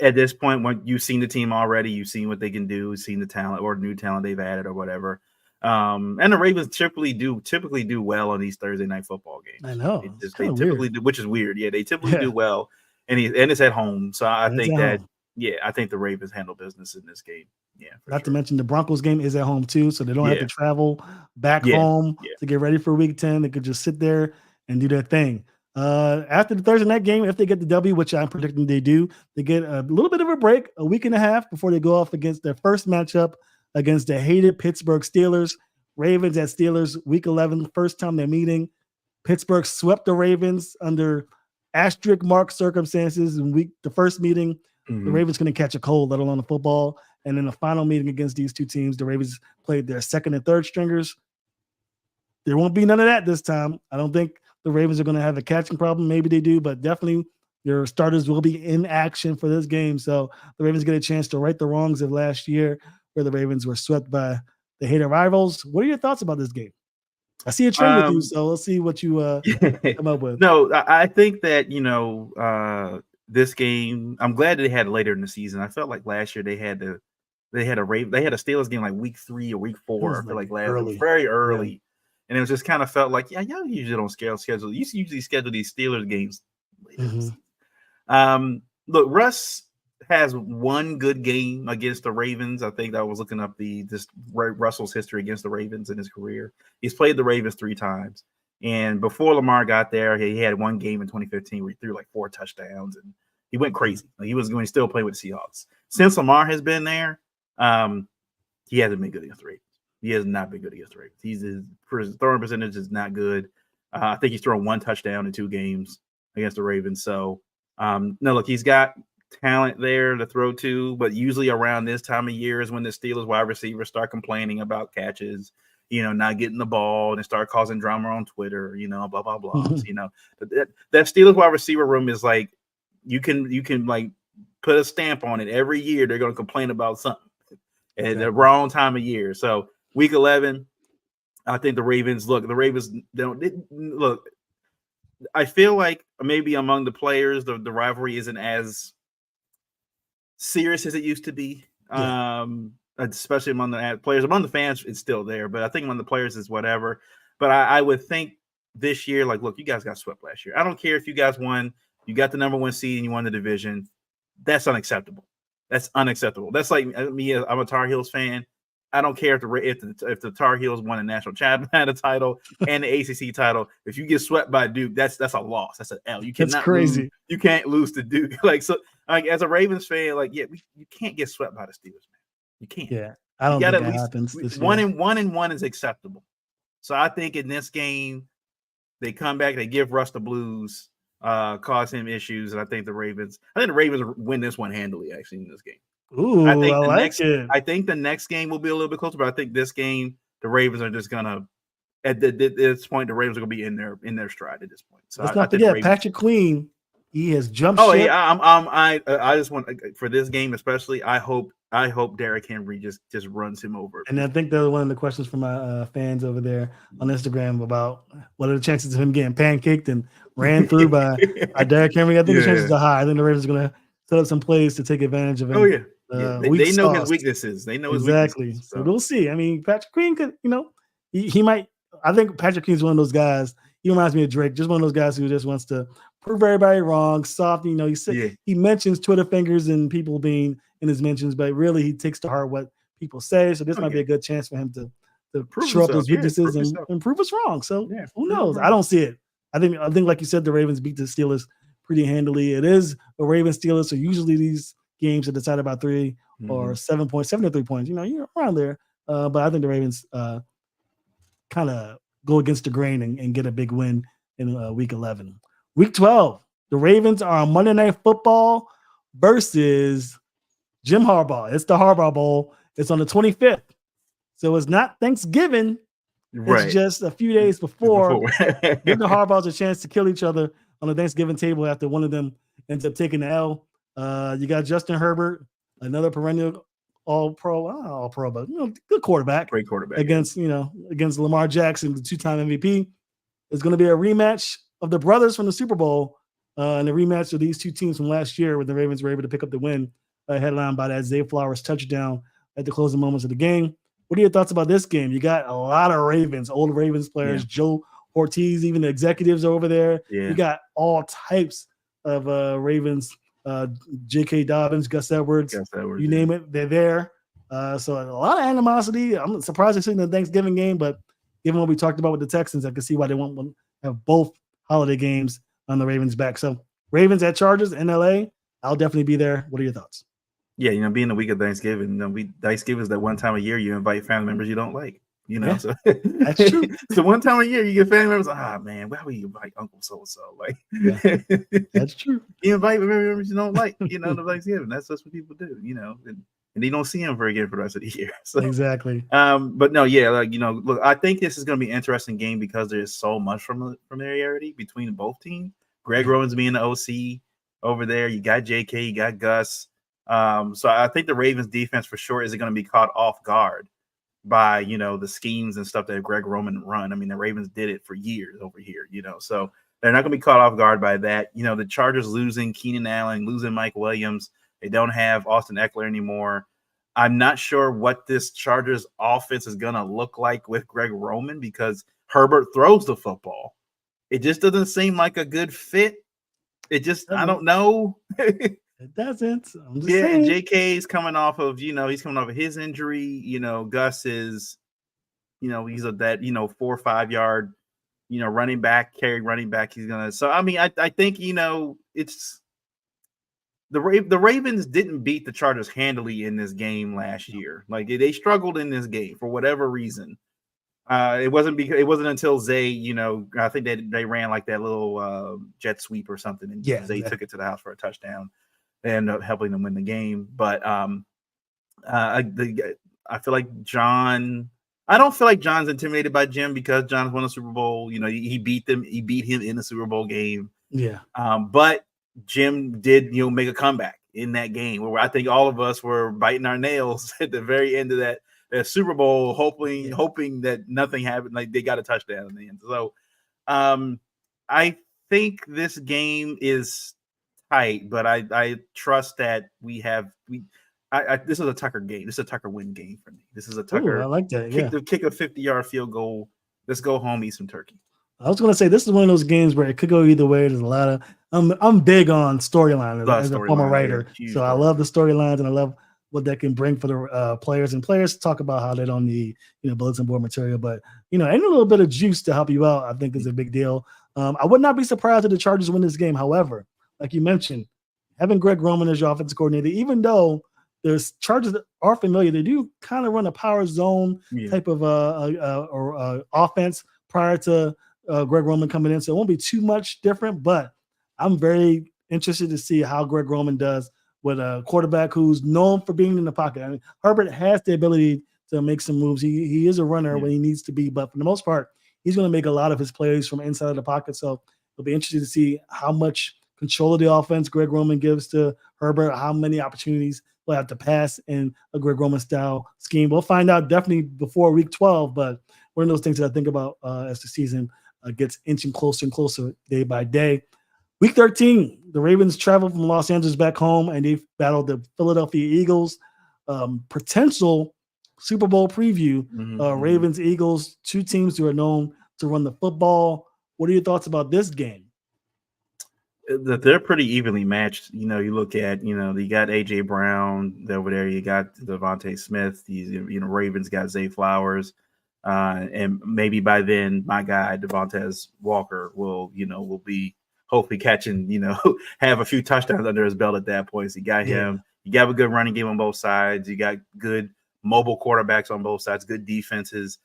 At this point, when you've seen the team already, you've seen what they can do, you've seen the talent or new talent they've added or whatever. And the Ravens typically do well on these Thursday night football games. I know. They typically do, which is weird. Yeah, they typically do well, and it's at home. So I think the Ravens handle business in this game. Yeah. Not to mention the Broncos game is at home too, so they don't have to travel back home to get ready for Week 10. They could just sit there and do their thing. After the Thursday night game, if they get the W, which I'm predicting they do, they get a little bit of a break, a week and a half before they go off against their first matchup against the hated Pittsburgh Steelers. Ravens at Steelers, Week 11, first time they're meeting. Pittsburgh swept the Ravens under asterisk mark circumstances in the first meeting. The Ravens couldn't catch a cold, let alone a football. And in the final meeting against these two teams, the Ravens played their second and third stringers. There won't be none of that this time. I don't think the Ravens are going to have a catching problem. Maybe they do, but definitely your starters will be in action for this game. So the Ravens get a chance to right the wrongs of last year where the Ravens were swept by the hated rivals. What are your thoughts about this game? I see a trend with you, so let's see what you come up with. No, I think that, this game, I'm glad they had it later in the season. I felt like last year they had a Steelers game like Week 3 or Week 4. I feel like last early. Very early. Yeah. And it just kind of felt like, y'all usually don't schedule. You usually schedule these Steelers games later. Look, Russ has one good game against the Ravens. I think I was looking up Russell's history against the Ravens in his career. He's played the Ravens 3 times. And before Lamar got there, he had one game in 2015 where he threw like 4 touchdowns and he went crazy. Like he was going to still play with the Seahawks. Since Lamar has been there, he hasn't been good against the Ravens. He has not been good against the Ravens. His throwing percentage is not good. I think he's thrown 1 touchdown in 2 games against the Ravens. So, no, look, he's got talent there to throw to, but usually around this time of year is when the Steelers wide receivers start complaining about catches, not getting the ball and start causing drama on Twitter, blah, blah, blah. That Steelers wide receiver room is like, you can like put a stamp on it every year. They're going to complain about something. at the wrong time of year. So week 11, I think the Ravens look. I feel like maybe among the players, the rivalry isn't as serious as it used to be. Especially among the players. Among the fans, it's still there, but I think among the players is whatever. But I would think this year, like, look, you guys got swept last year. I don't care if you guys won. You got the number 1 seed and you won the division. That's unacceptable. That's unacceptable. That's like me. I'm a Tar Heels fan. I don't care if the Tar Heels won a national championship title and the ACC title. If you get swept by Duke, that's a loss. That's an L. You cannot. That's crazy. You can't lose to Duke. As a Ravens fan, you can't get swept by the Steelers, man. You can't. Yeah, I don't think that happens. This one and one is acceptable. So I think in this game, they come back, they give Russ the blues, cause him issues, and I think the Ravens win this one handily. Actually, in this game. Ooh, I think the next game will be a little bit closer, but I think this game the Ravens are just gonna at this point the Ravens are gonna be in their stride at this point. So let's not forget Patrick Queen. He has jumped. Oh ship. Yeah, I just want for this game especially. I hope Derrick Henry just runs him over. And I think that was one of the questions from my fans over there on Instagram about what are the chances of him getting pancaked and ran through by Derrick Henry. I think the chances are high. I think the Ravens are going to set up some plays to take advantage of him. Oh yeah. They know his weaknesses. They know his weaknesses. So we'll see. I mean, Patrick Queen could, he might. I think Patrick Queen's one of those guys. He reminds me of Drake, just one of those guys who just wants to prove everybody wrong, soft. He mentions Twitter fingers and people being in his mentions, but really he takes to heart what people say. So this might be a good chance for him to show up those weaknesses and prove us wrong. So who knows? I don't see it. I think like you said, the Ravens beat the Steelers pretty handily. It is a Ravens Steelers, so usually these games are decided by 3 or 7 points, 7 to 3 points. You're around there. But I think the Ravens kind of go against the grain and get a big win in week 11. Week 12, the Ravens are on Monday Night Football versus Jim Harbaugh. It's the Harbaugh Bowl. It's on the 25th. So it's not Thanksgiving. It's just a few days before. Give the Harbaughs a chance to kill each other on the Thanksgiving table after one of them ends up taking the L. You got Justin Herbert, another perennial all-pro, but good quarterback. Great quarterback. Against Lamar Jackson, the 2-time MVP. It's going to be a rematch of the brothers from the Super Bowl, and a rematch of these two teams from last year where the Ravens were able to pick up the win, headlined by that Zay Flowers touchdown at the closing moments of the game. What are your thoughts about this game? You got a lot of Ravens, old Ravens players, Joe Ortiz, even the executives over there. Yeah. You got all types of Ravens, J.K. Dobbins, Gus Edwards, you name it, they're there. So a lot of animosity. I'm surprised they're sitting in the Thanksgiving game, but given what we talked about with the Texans, I can see why they want to have both holiday games on the Ravens' back. So Ravens at Chargers in L.A., I'll definitely be there. What are your thoughts? Yeah, being the week of Thanksgiving, Thanksgiving is that one time a year you invite family members you don't like. So that's true. So one time a year you get family members. Why would you invite Uncle so and so? That's true. You invite family members you don't like. The Thanksgiving. That's what people do. And you don't see them very again for the rest of the year. So, exactly. But no, look, I think this is going to be an interesting game because there's so much familiarity between both teams. Greg Roman's being the OC over there. You got JK, you got Gus. So I think the Ravens defense for sure isn't going to be caught off guard by, the schemes and stuff that Greg Roman run. I mean, the Ravens did it for years over here, so they're not going to be caught off guard by that. The Chargers losing Keenan Allen, losing Mike Williams. They don't have Austin Eckler anymore. I'm not sure what this Chargers offense is going to look like with Greg Roman because Herbert throws the football. It just doesn't seem like a good fit. I don't know. It doesn't. I'm just saying. And JK is coming off of, he's coming off of his injury. Gus is, he's that 4 or 5 yard, running back, carry running back. He's gonna. So I mean, I think it's the Ravens didn't beat the Chargers handily in this game last year. Like they struggled in this game for whatever reason. It wasn't until Zay, I think they ran like that little jet sweep or something, and Zay took it to the house for a touchdown. They ended up helping them win the game. But I feel like John. I don't feel like John's intimidated by Jim because John's won a Super Bowl. He beat them. He beat him in the Super Bowl game. Yeah. But Jim did, make a comeback in that game, where I think all of us were biting our nails at the very end of that Super Bowl, hoping that nothing happened. Like they got a touchdown in the end. So I think this game is tight, but I trust that this is a Tucker game. This is a Tucker win game for me. This is a Tucker. Ooh, I like that. Kick a 50-yard field goal. Let's go home, eat some turkey. I was going to say this is one of those games where it could go either way. There's a lot of I'm big on storyline as a former writer, so I love the storylines and I love what that can bring for the players. And players talk about how they don't need bulletin board material, but any little bit of juice to help you out, I think is a big deal. I would not be surprised if the Chargers win this game. However, like you mentioned, having Greg Roman as your offensive coordinator, even though the Chargers are familiar, they do kind of run a power zone type of offense prior to Greg Roman coming in, so it won't be too much different. But I'm very interested to see how Greg Roman does with a quarterback who's known for being in the pocket. I mean, Herbert has the ability to make some moves. He is a runner when he needs to be, but for the most part, he's going to make a lot of his plays from inside of the pocket. So it'll be interesting to see how much control of the offense Greg Roman gives to Herbert, how many opportunities we'll have to pass in a Greg Roman style scheme. We'll find out definitely before week 12, but one of those things that I think about as the season gets inching closer and closer day by day. Week 13, the Ravens travel from Los Angeles back home, and they've battled the Philadelphia Eagles. Potential Super Bowl preview. Ravens, Eagles, two teams who are known to run the football. What are your thoughts about this game? They're pretty evenly matched. You look at, you got A.J. Brown over there. You got Devontae Smith. Ravens got Zay Flowers. And maybe by then, my guy, Devontae Walker, will be hopefully catching, have a few touchdowns under his belt at that point. So you got him. You got a good running game on both sides. You got good mobile quarterbacks on both sides, good defenses.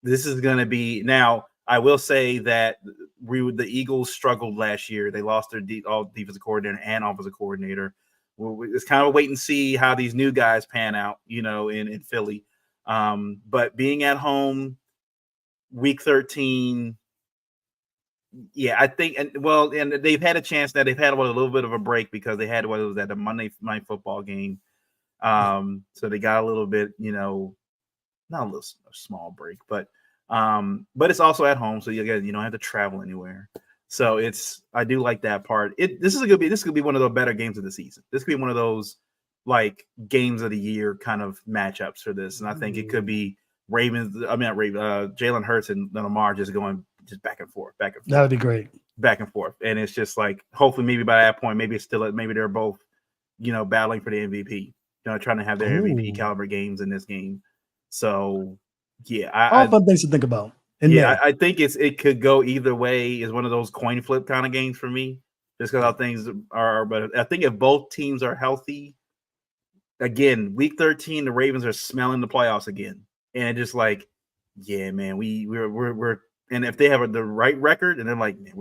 This is going to be – now, I will say that the Eagles struggled last year. They lost their all defensive coordinator and offensive coordinator. It's kind of a wait and see how these new guys pan out, in Philly. But being at home, week 13 – I think, and they've had a chance now. They've had a little bit of a break because they had the Monday Night Football game. So they got a little bit, not a small break, but it's also at home, so you don't have to travel anywhere. So I do like that part. This could be one of the better games of the season. This could be one of those like games of the year kind of matchups for this, and I think it could be Jalen Hurts and Lamar just going back and forth. That would be great. Back and forth. And it's just like, hopefully maybe by that point, maybe they're both, battling for the MVP, trying to have their MVP caliber games in this game. So all fun things to think about. I think it could go either way. Is one of those coin flip kind of games for me, just because how things are. But I think if both teams are healthy, again, week 13, the Ravens are smelling the playoffs again. And it's just like, man, we're and if they have the right record, and they're like, man,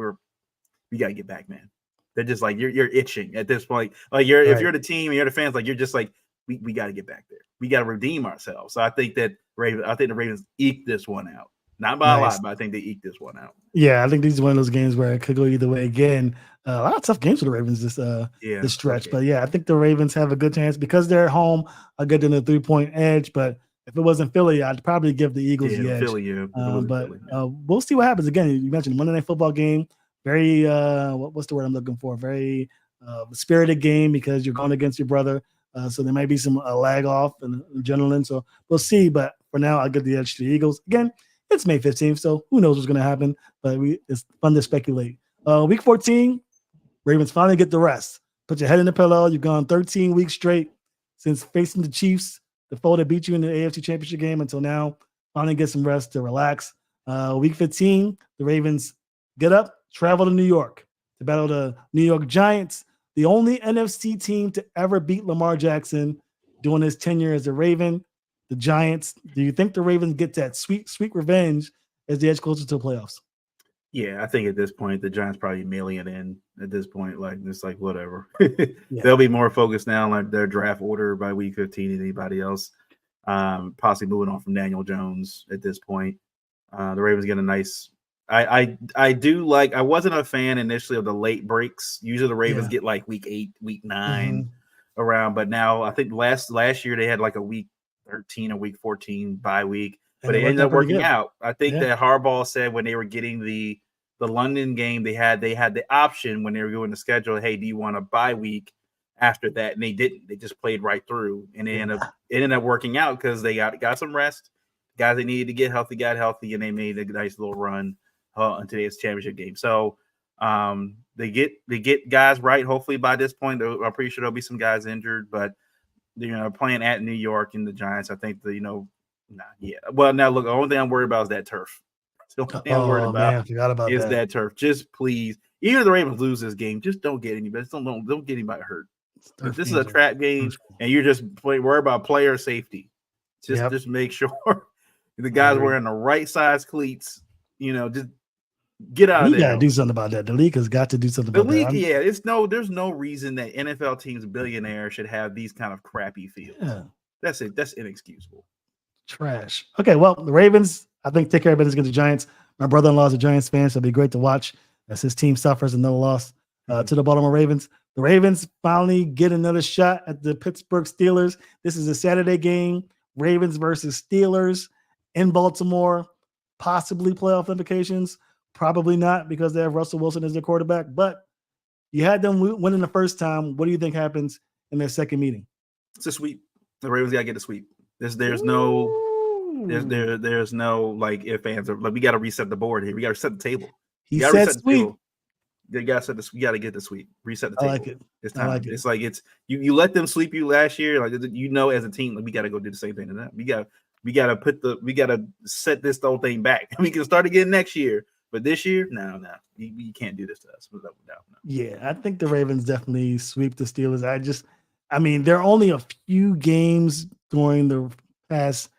we gotta get back, man. They're just like, you're itching at this point. Like if you're the team and you're the fans, like you're just like, we got to get back there. We got to redeem ourselves. So I think the Ravens eke this one out, not by a lot, but I think they eke this one out. Yeah, I think this is one of those games where it could go either way. Again, a lot of tough games for the Ravens this stretch, but I think the Ravens have a good chance because they're at home. I'll get them the 3-point edge, but if it wasn't Philly, I'd probably give the Eagles the edge. Philly, we'll see what happens. Again, you mentioned Monday Night Football game. Very, what's the word I'm looking for? Very spirited game because you're going against your brother. So there might be some lag off and adrenaline. So we'll see. But for now, I'll give the edge to the Eagles. Again, it's May 15th, so who knows what's going to happen. But it's fun to speculate. Week 14, Ravens finally get the rest. Put your head in the pillow. You've gone 13 weeks straight since facing the Chiefs, the foe that beat you in the AFC Championship game until now. Finally get some rest to relax. Week 15, the Ravens get up, travel to New York to battle the New York Giants, the only NFC team to ever beat Lamar Jackson during his tenure as a Raven. The Giants, do you think the Ravens get that sweet, sweet revenge as they edge closer to the playoffs? Yeah, I think at this point, the Giants probably mailing it in at this point. Like, it's like, whatever. They'll be more focused now on like their draft order by week 15 than anybody else. Possibly moving on from Daniel Jones at this point. The Ravens get a nice – I do like – I wasn't a fan initially of the late breaks. Usually the Ravens get like week 8, week 9. around. But now I think last year they had like a week 13 or week 14 bye week, but it ended up working out. I think that Harbaugh said when they were getting the London game, they had the option when they were doing the schedule. Hey, do you want a bye week after that? And they didn't. They just played right through, and it ended up working out because they got some rest. Guys they needed to get healthy got healthy, and they made a nice little run in today's championship game. So they get guys right. Hopefully by this point, I'm pretty sure there'll be some guys injured, but playing at New York and the Giants, I think Well, now look, the only thing I'm worried about is that turf. The only thing I'm worried about is that turf. Just please, even if the Ravens lose this game, just don't get anybody. Don't get anybody hurt. If this is a trap game and you're just worried about player safety, just make sure the guys wearing the right size cleats. Just get out of there. You got to do something about that. The league has got to do something about that. There's no reason that NFL teams billionaires should have these kind of crappy fields. Yeah. That's it. That's inexcusable. Trash. Okay, well, the Ravens, I think, take care of business against the Giants. My brother-in-law is a Giants fan, so it'll be great to watch as his team suffers another loss to the Baltimore Ravens. The Ravens finally get another shot at the Pittsburgh Steelers. This is a Saturday game. Ravens versus Steelers in Baltimore. Possibly playoff implications. Probably not because they have Russell Wilson as their quarterback. But you had them winning the first time. What do you think happens in their second meeting? It's a sweep. The Ravens got to get a sweep. There's no like if fans are like we got to reset the board here. We got to reset the table. He said sweep. They got to set this. We got to get the sweep. Reset the table. I like it. It's time. I like it. It's like you let them sweep you last year. Like as a team, like, we got to go do the same thing to them. We got to set this whole thing back. We can start again next year. But this year, no, you can't do this to us. No. Yeah, I think the Ravens definitely sweep the Steelers. I mean, there are only a few games during the past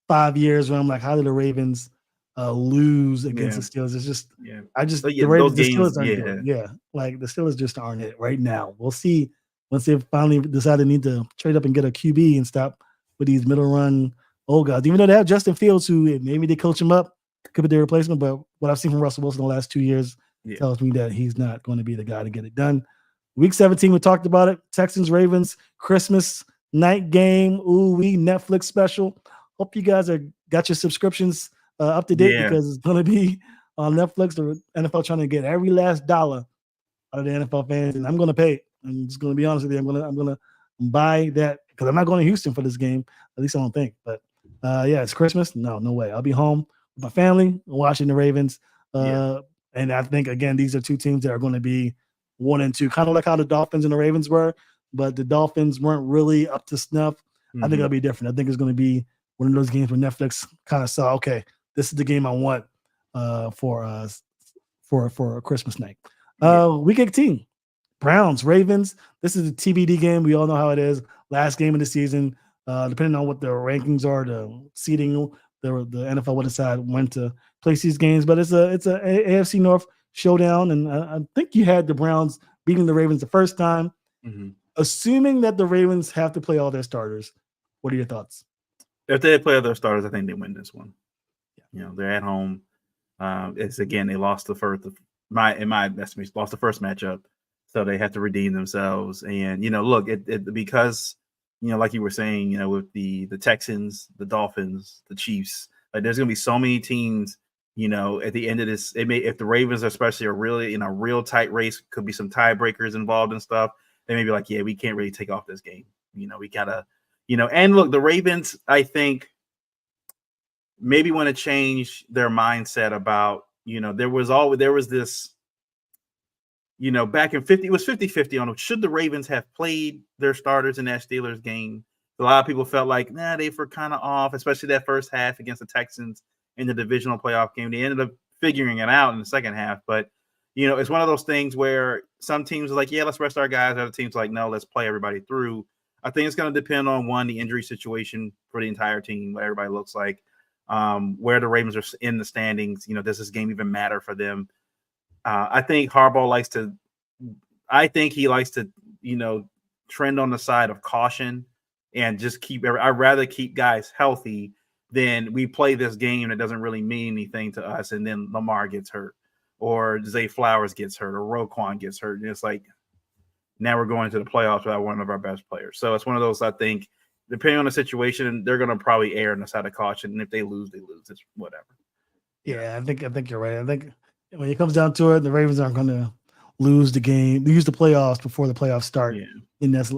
5 years where I'm like, how did the Ravens lose against the Steelers? It's just, the Ravens, the Steelers aren't good. Yeah, like the Steelers just aren't it right now. We'll see once they finally decide they need to trade up and get a QB and stop with these middle run old guys. Even though they have Justin Fields, who maybe they coach him up, could be their replacement, but what I've seen from Russell Wilson the last 2 years tells me that he's not going to be the guy to get it done. Week 17, we talked about it. Texans, Ravens, Christmas night game. Ooh, Netflix special. Hope you guys got your subscriptions up to date because it's going to be on Netflix. The NFL trying to get every last dollar out of the NFL fans, and I'm going to pay it. I'm just going to be honest with you. I'm going to buy that because I'm not going to Houston for this game. At least I don't think. But it's Christmas. No way. I'll be home with my family watching the Ravens. And I think, again, these are two teams that are going to be 1 and 2, kind of like how the Dolphins and the Ravens were, but the Dolphins weren't really up to snuff. I think it'll be different. I think it's going to be one of those games where Netflix kind of saw, okay, this is the game I want for a Christmas night. Week 18, Browns, Ravens. This is a TBD game. We all know how it is. Last game of the season, depending on what the rankings are, the seeding, the NFL will decide when to place these games. But it's a AFC North showdown, and I think you had the Browns beating the Ravens the first time. Assuming that the Ravens have to play all their starters, what are your thoughts? If they play all their starters, I think they win this one. They're at home. It's again, they lost the first. In my estimation, lost the first matchup, so they have to redeem themselves. And look, because like you were saying, with the Texans, the Dolphins, the Chiefs, like there's gonna be so many teams. At the end of this, if the Ravens especially are really in a real tight race, could be some tiebreakers involved and stuff. They may be like, we can't really take off this game. We gotta, and look, the Ravens, I think, maybe want to change their mindset about, there was this, back in 50, it was 50-50 on should the Ravens have played their starters in that Steelers game. A lot of people felt like, they were kind of off, especially that first half against the Texans in the divisional playoff game. They ended up figuring it out in the second half, but it's one of those things where some teams are like, let's rest our guys. Other teams are like, no, let's play everybody through. I think it's going to depend on the injury situation for the entire team, what everybody looks like, where the Ravens are in the standings. Does this game even matter for them? I think Harbaugh likes to trend on the side of caution and just I'd rather keep guys healthy than we play this game that doesn't really mean anything to us. And then Lamar gets hurt or Zay Flowers gets hurt or Roquan gets hurt. And it's like, now we're going to the playoffs without one of our best players. So it's one of those, I think, depending on the situation, they're going to probably err on the side of caution. And if they lose, they lose. It's whatever. Yeah, I think you're right. I think when it comes down to it, the Ravens aren't going to lose the playoffs before the playoffs start. Yeah. And that's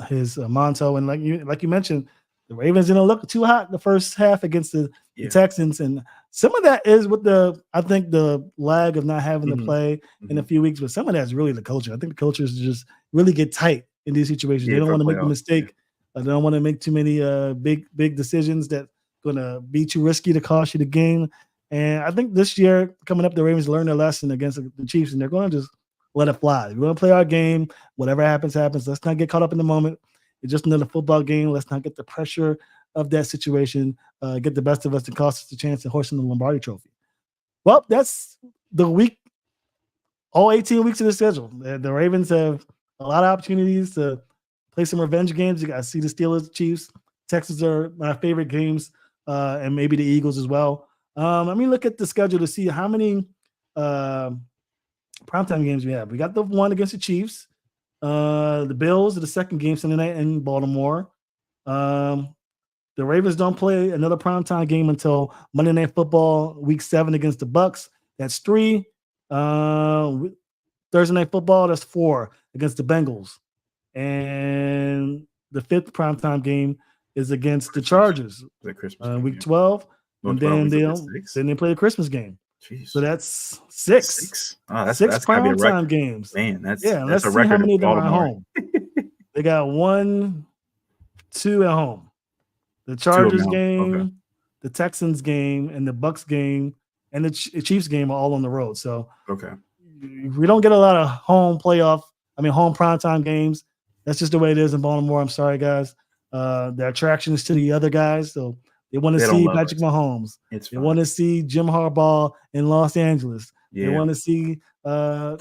his motto. And like you mentioned, the Ravens didn't look too hot the first half against the Texans, and some of that is with I think the lag of not having to play in a few weeks, but some of that's really the culture. I think the cultures just really get tight in these situations. They don't want to make a mistake. They don't want to make too many big decisions that going to be too risky to cost you the game. And I think this year coming up, the Ravens learned their lesson against the Chiefs, and they're going to just let it fly. We're going to play our game. Whatever happens, happens. Let's not get caught up in the moment. It's just another football game. Let's not get the pressure of that situation, get the best of us to cost us the chance of hoisting the Lombardi Trophy. Well, that's the week, all 18 weeks of the schedule. The Ravens have a lot of opportunities to play some revenge games. You got to see the Steelers, Chiefs. Texans are my favorite games, and maybe the Eagles as well. Look at the schedule to see how many primetime games we have. We got the one against the Chiefs. The Bills are the second game Sunday night in Baltimore. The Ravens don't play another primetime game until Monday Night Football, Week 7 against the Bucks. That's 3. Thursday Night Football, that's 4 against the Bengals. And the 5th primetime game is against the Chargers. Week 12. And then they play the Christmas game. Jeez. So that's 6. Oh, that's 6 primetime games. Man, that's let's a see record. How many of them are at home. They got 1, 2 at home. The Chargers game, the Texans game, and the Bucks game, and the Chiefs game are all on the road. So we don't get a lot of home primetime games. That's just the way it is in Baltimore. I'm sorry, guys. The attraction is to the other guys. So they want to see Patrick Mahomes. They want to see Jim Harbaugh in Los Angeles. Yeah. They want to see the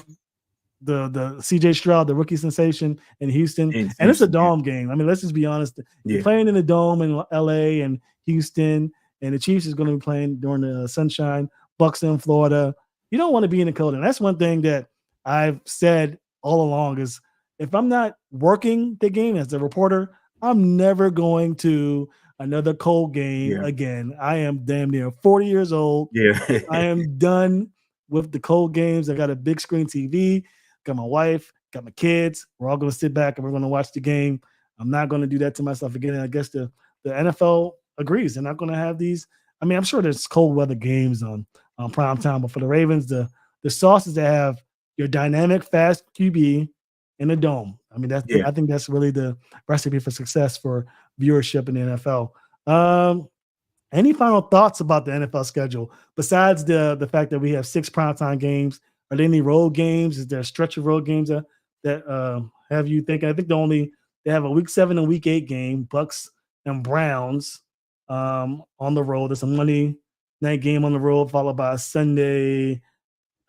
CJ Stroud, the rookie sensation in Houston. And it's a dome game. I mean, let's just be honest. You're playing in the dome in LA and Houston, and the Chiefs is going to be playing during the sunshine, Bucks in Florida. You don't want to be in the cold. And that's one thing that I've said all along is if I'm not working the game as a reporter, I'm never going to another cold game again. I am damn near 40 years old. I am done with the cold games. I got a big screen TV, got my wife, got my kids. We're all going to sit back and we're going to watch the game. I'm not going to do that to myself again. And I guess the NFL agrees. They're not going to have these. I mean, I'm sure there's cold weather games on prime time, but for the Ravens, the sauce is to have your dynamic, fast QB in a dome. I mean, I think that's really the recipe for success for viewership in the NFL. Any final thoughts about the NFL schedule besides the fact that we have 6 primetime games? Are there any road games? Is there a stretch of road games that have you thinking? I think they have a Week 7 and Week 8 game, Bucks and Browns on the road. There's a Monday night game on the road, followed by a Sunday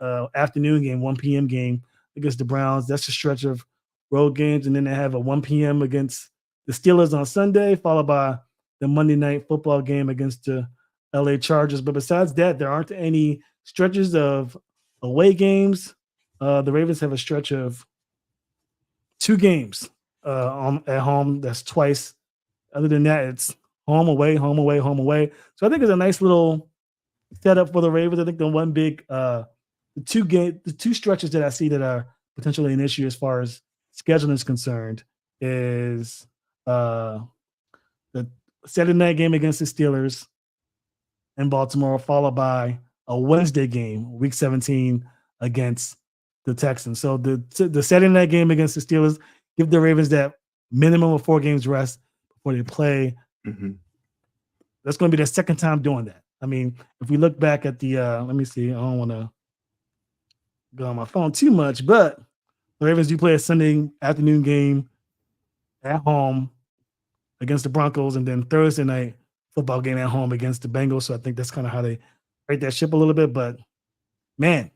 afternoon game, 1 p.m. game against the Browns. That's a stretch of road games. And then they have a 1 p.m. against the Steelers on Sunday, followed by the Monday night football game against the LA Chargers. But besides that, there aren't any stretches of away games. The Ravens have a stretch of 2 games at home. That's twice. Other than that, it's home, away, home, away, home, away. So I think it's a nice little setup for the Ravens. I think the one big the 2 stretches that I see that are potentially an issue as far as scheduling is concerned is the Saturday night game against the Steelers in Baltimore, followed by a Wednesday game, Week 17 against the Texans. So the Saturday night game against the Steelers give the Ravens that minimum of 4 games rest before they play. That's going to be their second time doing that. I mean, if we look back at the let me see. I don't want to go on my phone too much, but the Ravens do play a Sunday afternoon game at home against the Broncos, and then Thursday night football game at home against the Bengals. So I think that's kind of how they rate that ship a little bit. But man,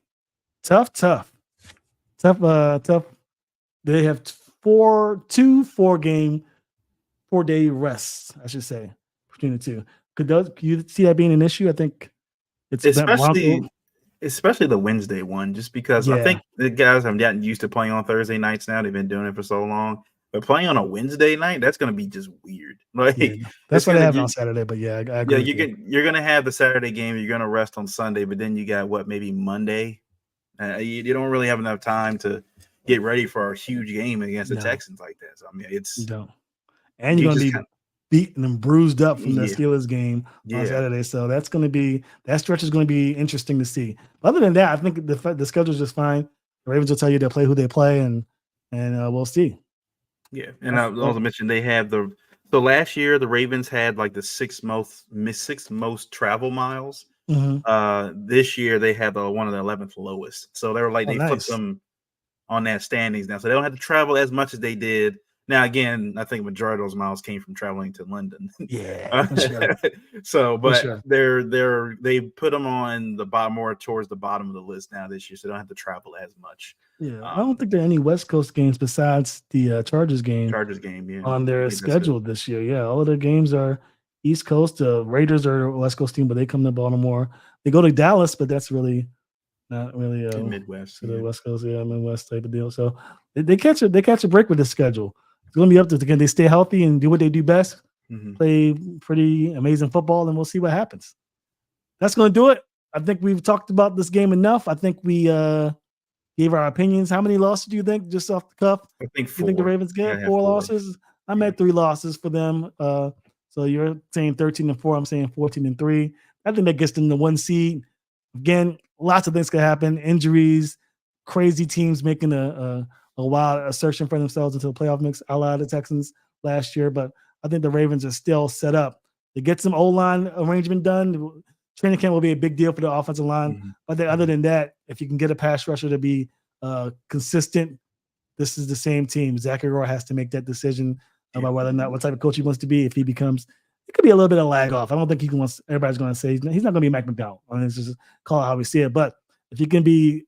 tough. They have 4 day rests, I should say, between the two. Could you see that being an issue? I think it's especially especially the Wednesday one, just because I think the guys have gotten used to playing on Thursday nights now. They've been doing it for so long. But playing on a Wednesday night, that's going to be just weird. Like that's what they have on Saturday. But I agree. You're going to have the Saturday game. You're going to rest on Sunday, but then you got maybe Monday. You don't really have enough time to get ready for a huge game against the Texans like that. So I mean, and you're going to be beaten and bruised up from the Steelers game on Saturday. So that stretch is going to be interesting to see. Other than that, I think the schedule is just fine. The Ravens will tell you they'll play who they play, and we'll see. Yeah, and I also mentioned they have so last year the Ravens had like the sixth most travel miles. Mm-hmm. This year they have one of the 11th lowest. So they were like put them on that standings now, so they don't have to travel as much as they did. Now again, I think majority of those miles came from traveling to London. Yeah, sure. So, but they put them on the bottom, more towards the bottom of the list now this year, so they don't have to travel as much. Yeah, I don't think there are any West Coast games besides the Chargers game. On their schedule this year. Yeah, all of their games are East Coast. The Raiders are a West Coast team, but they come to Baltimore. They go to Dallas, but that's really not really Midwest, the West Coast, Midwest type of deal. So they catch a break with the schedule. It's going to be up to can they stay healthy and do what they do best, play pretty amazing football, and we'll see what happens. That's going to do it. I think we've talked about this game enough. I think we gave our opinions. How many losses do you think, just off the cuff? I think 4. You think the Ravens get 4 losses? I'm at 3 losses for them. So you're saying 13-4. I'm saying 14-3. I think that gets them the 1 seed. Again, lots of things could happen. Injuries, crazy teams making a wild assertion for themselves into the playoff mix, a la the Texans last year. But I think the Ravens are still set up to get some O-line arrangement done. Training camp will be a big deal for the offensive line. But then other than that, if you can get a pass rusher to be consistent, this is the same team. Zach Aguilar has to make that decision about whether or not what type of coach he wants to be. If he becomes, it could be a little bit of lag off. I don't think everybody's going to say he's not going to be Mike McDowell. I mean, it's just call it how we see it. But if he can be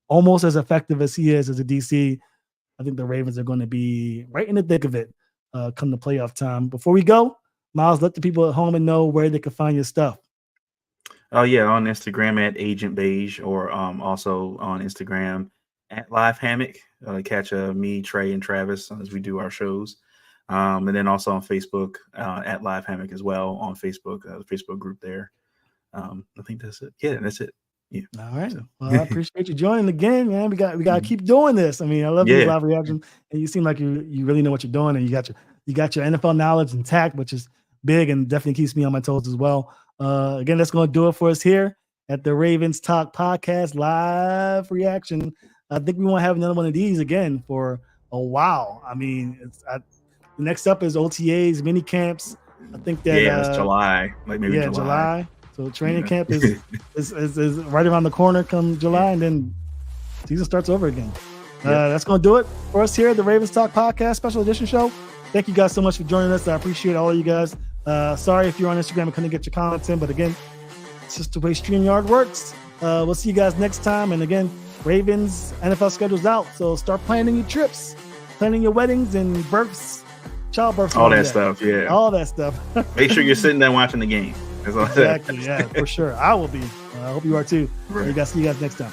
almost as effective as he is as a DC, I think the Ravens are going to be right in the thick of it come the playoff time. Before we go, Miles, let the people at home know where they can find your stuff. Oh, yeah, on Instagram at Agent Beige, or also on Instagram at Live Hammock. Catch me, Trey, and Travis as we do our shows. And then also on Facebook at Live Hammock as well on Facebook, the Facebook group there. I think that's it. Yeah, that's it. Yeah. All right. Well, I appreciate you joining again, man. We got to keep doing this. I mean, I love these live reactions, and you seem like you really know what you're doing, and you got your NFL knowledge intact, which is big and definitely keeps me on my toes as well. Again, that's going to do it for us here at the Ravens Talk Podcast live reaction. I think we won't have another one of these again for a while. I mean, next up is OTAs, mini camps. I think that it's July, July. So training camp is right around the corner come July, and then season starts over again. That's going to do it for us here at the Ravens Talk Podcast Special Edition Show. Thank you guys so much for joining us. I appreciate all of you guys. Sorry if you're on Instagram and couldn't get your comments in, but again, it's just the way StreamYard works. We'll see you guys next time. And again, Ravens NFL schedule's out, so start planning your trips, planning your weddings and births, childbirths, all that stuff. Yeah, all that stuff. Make sure you're sitting there watching the game. Exactly. Yeah, for sure. I will be. I hope you are too. Right. See you guys next time.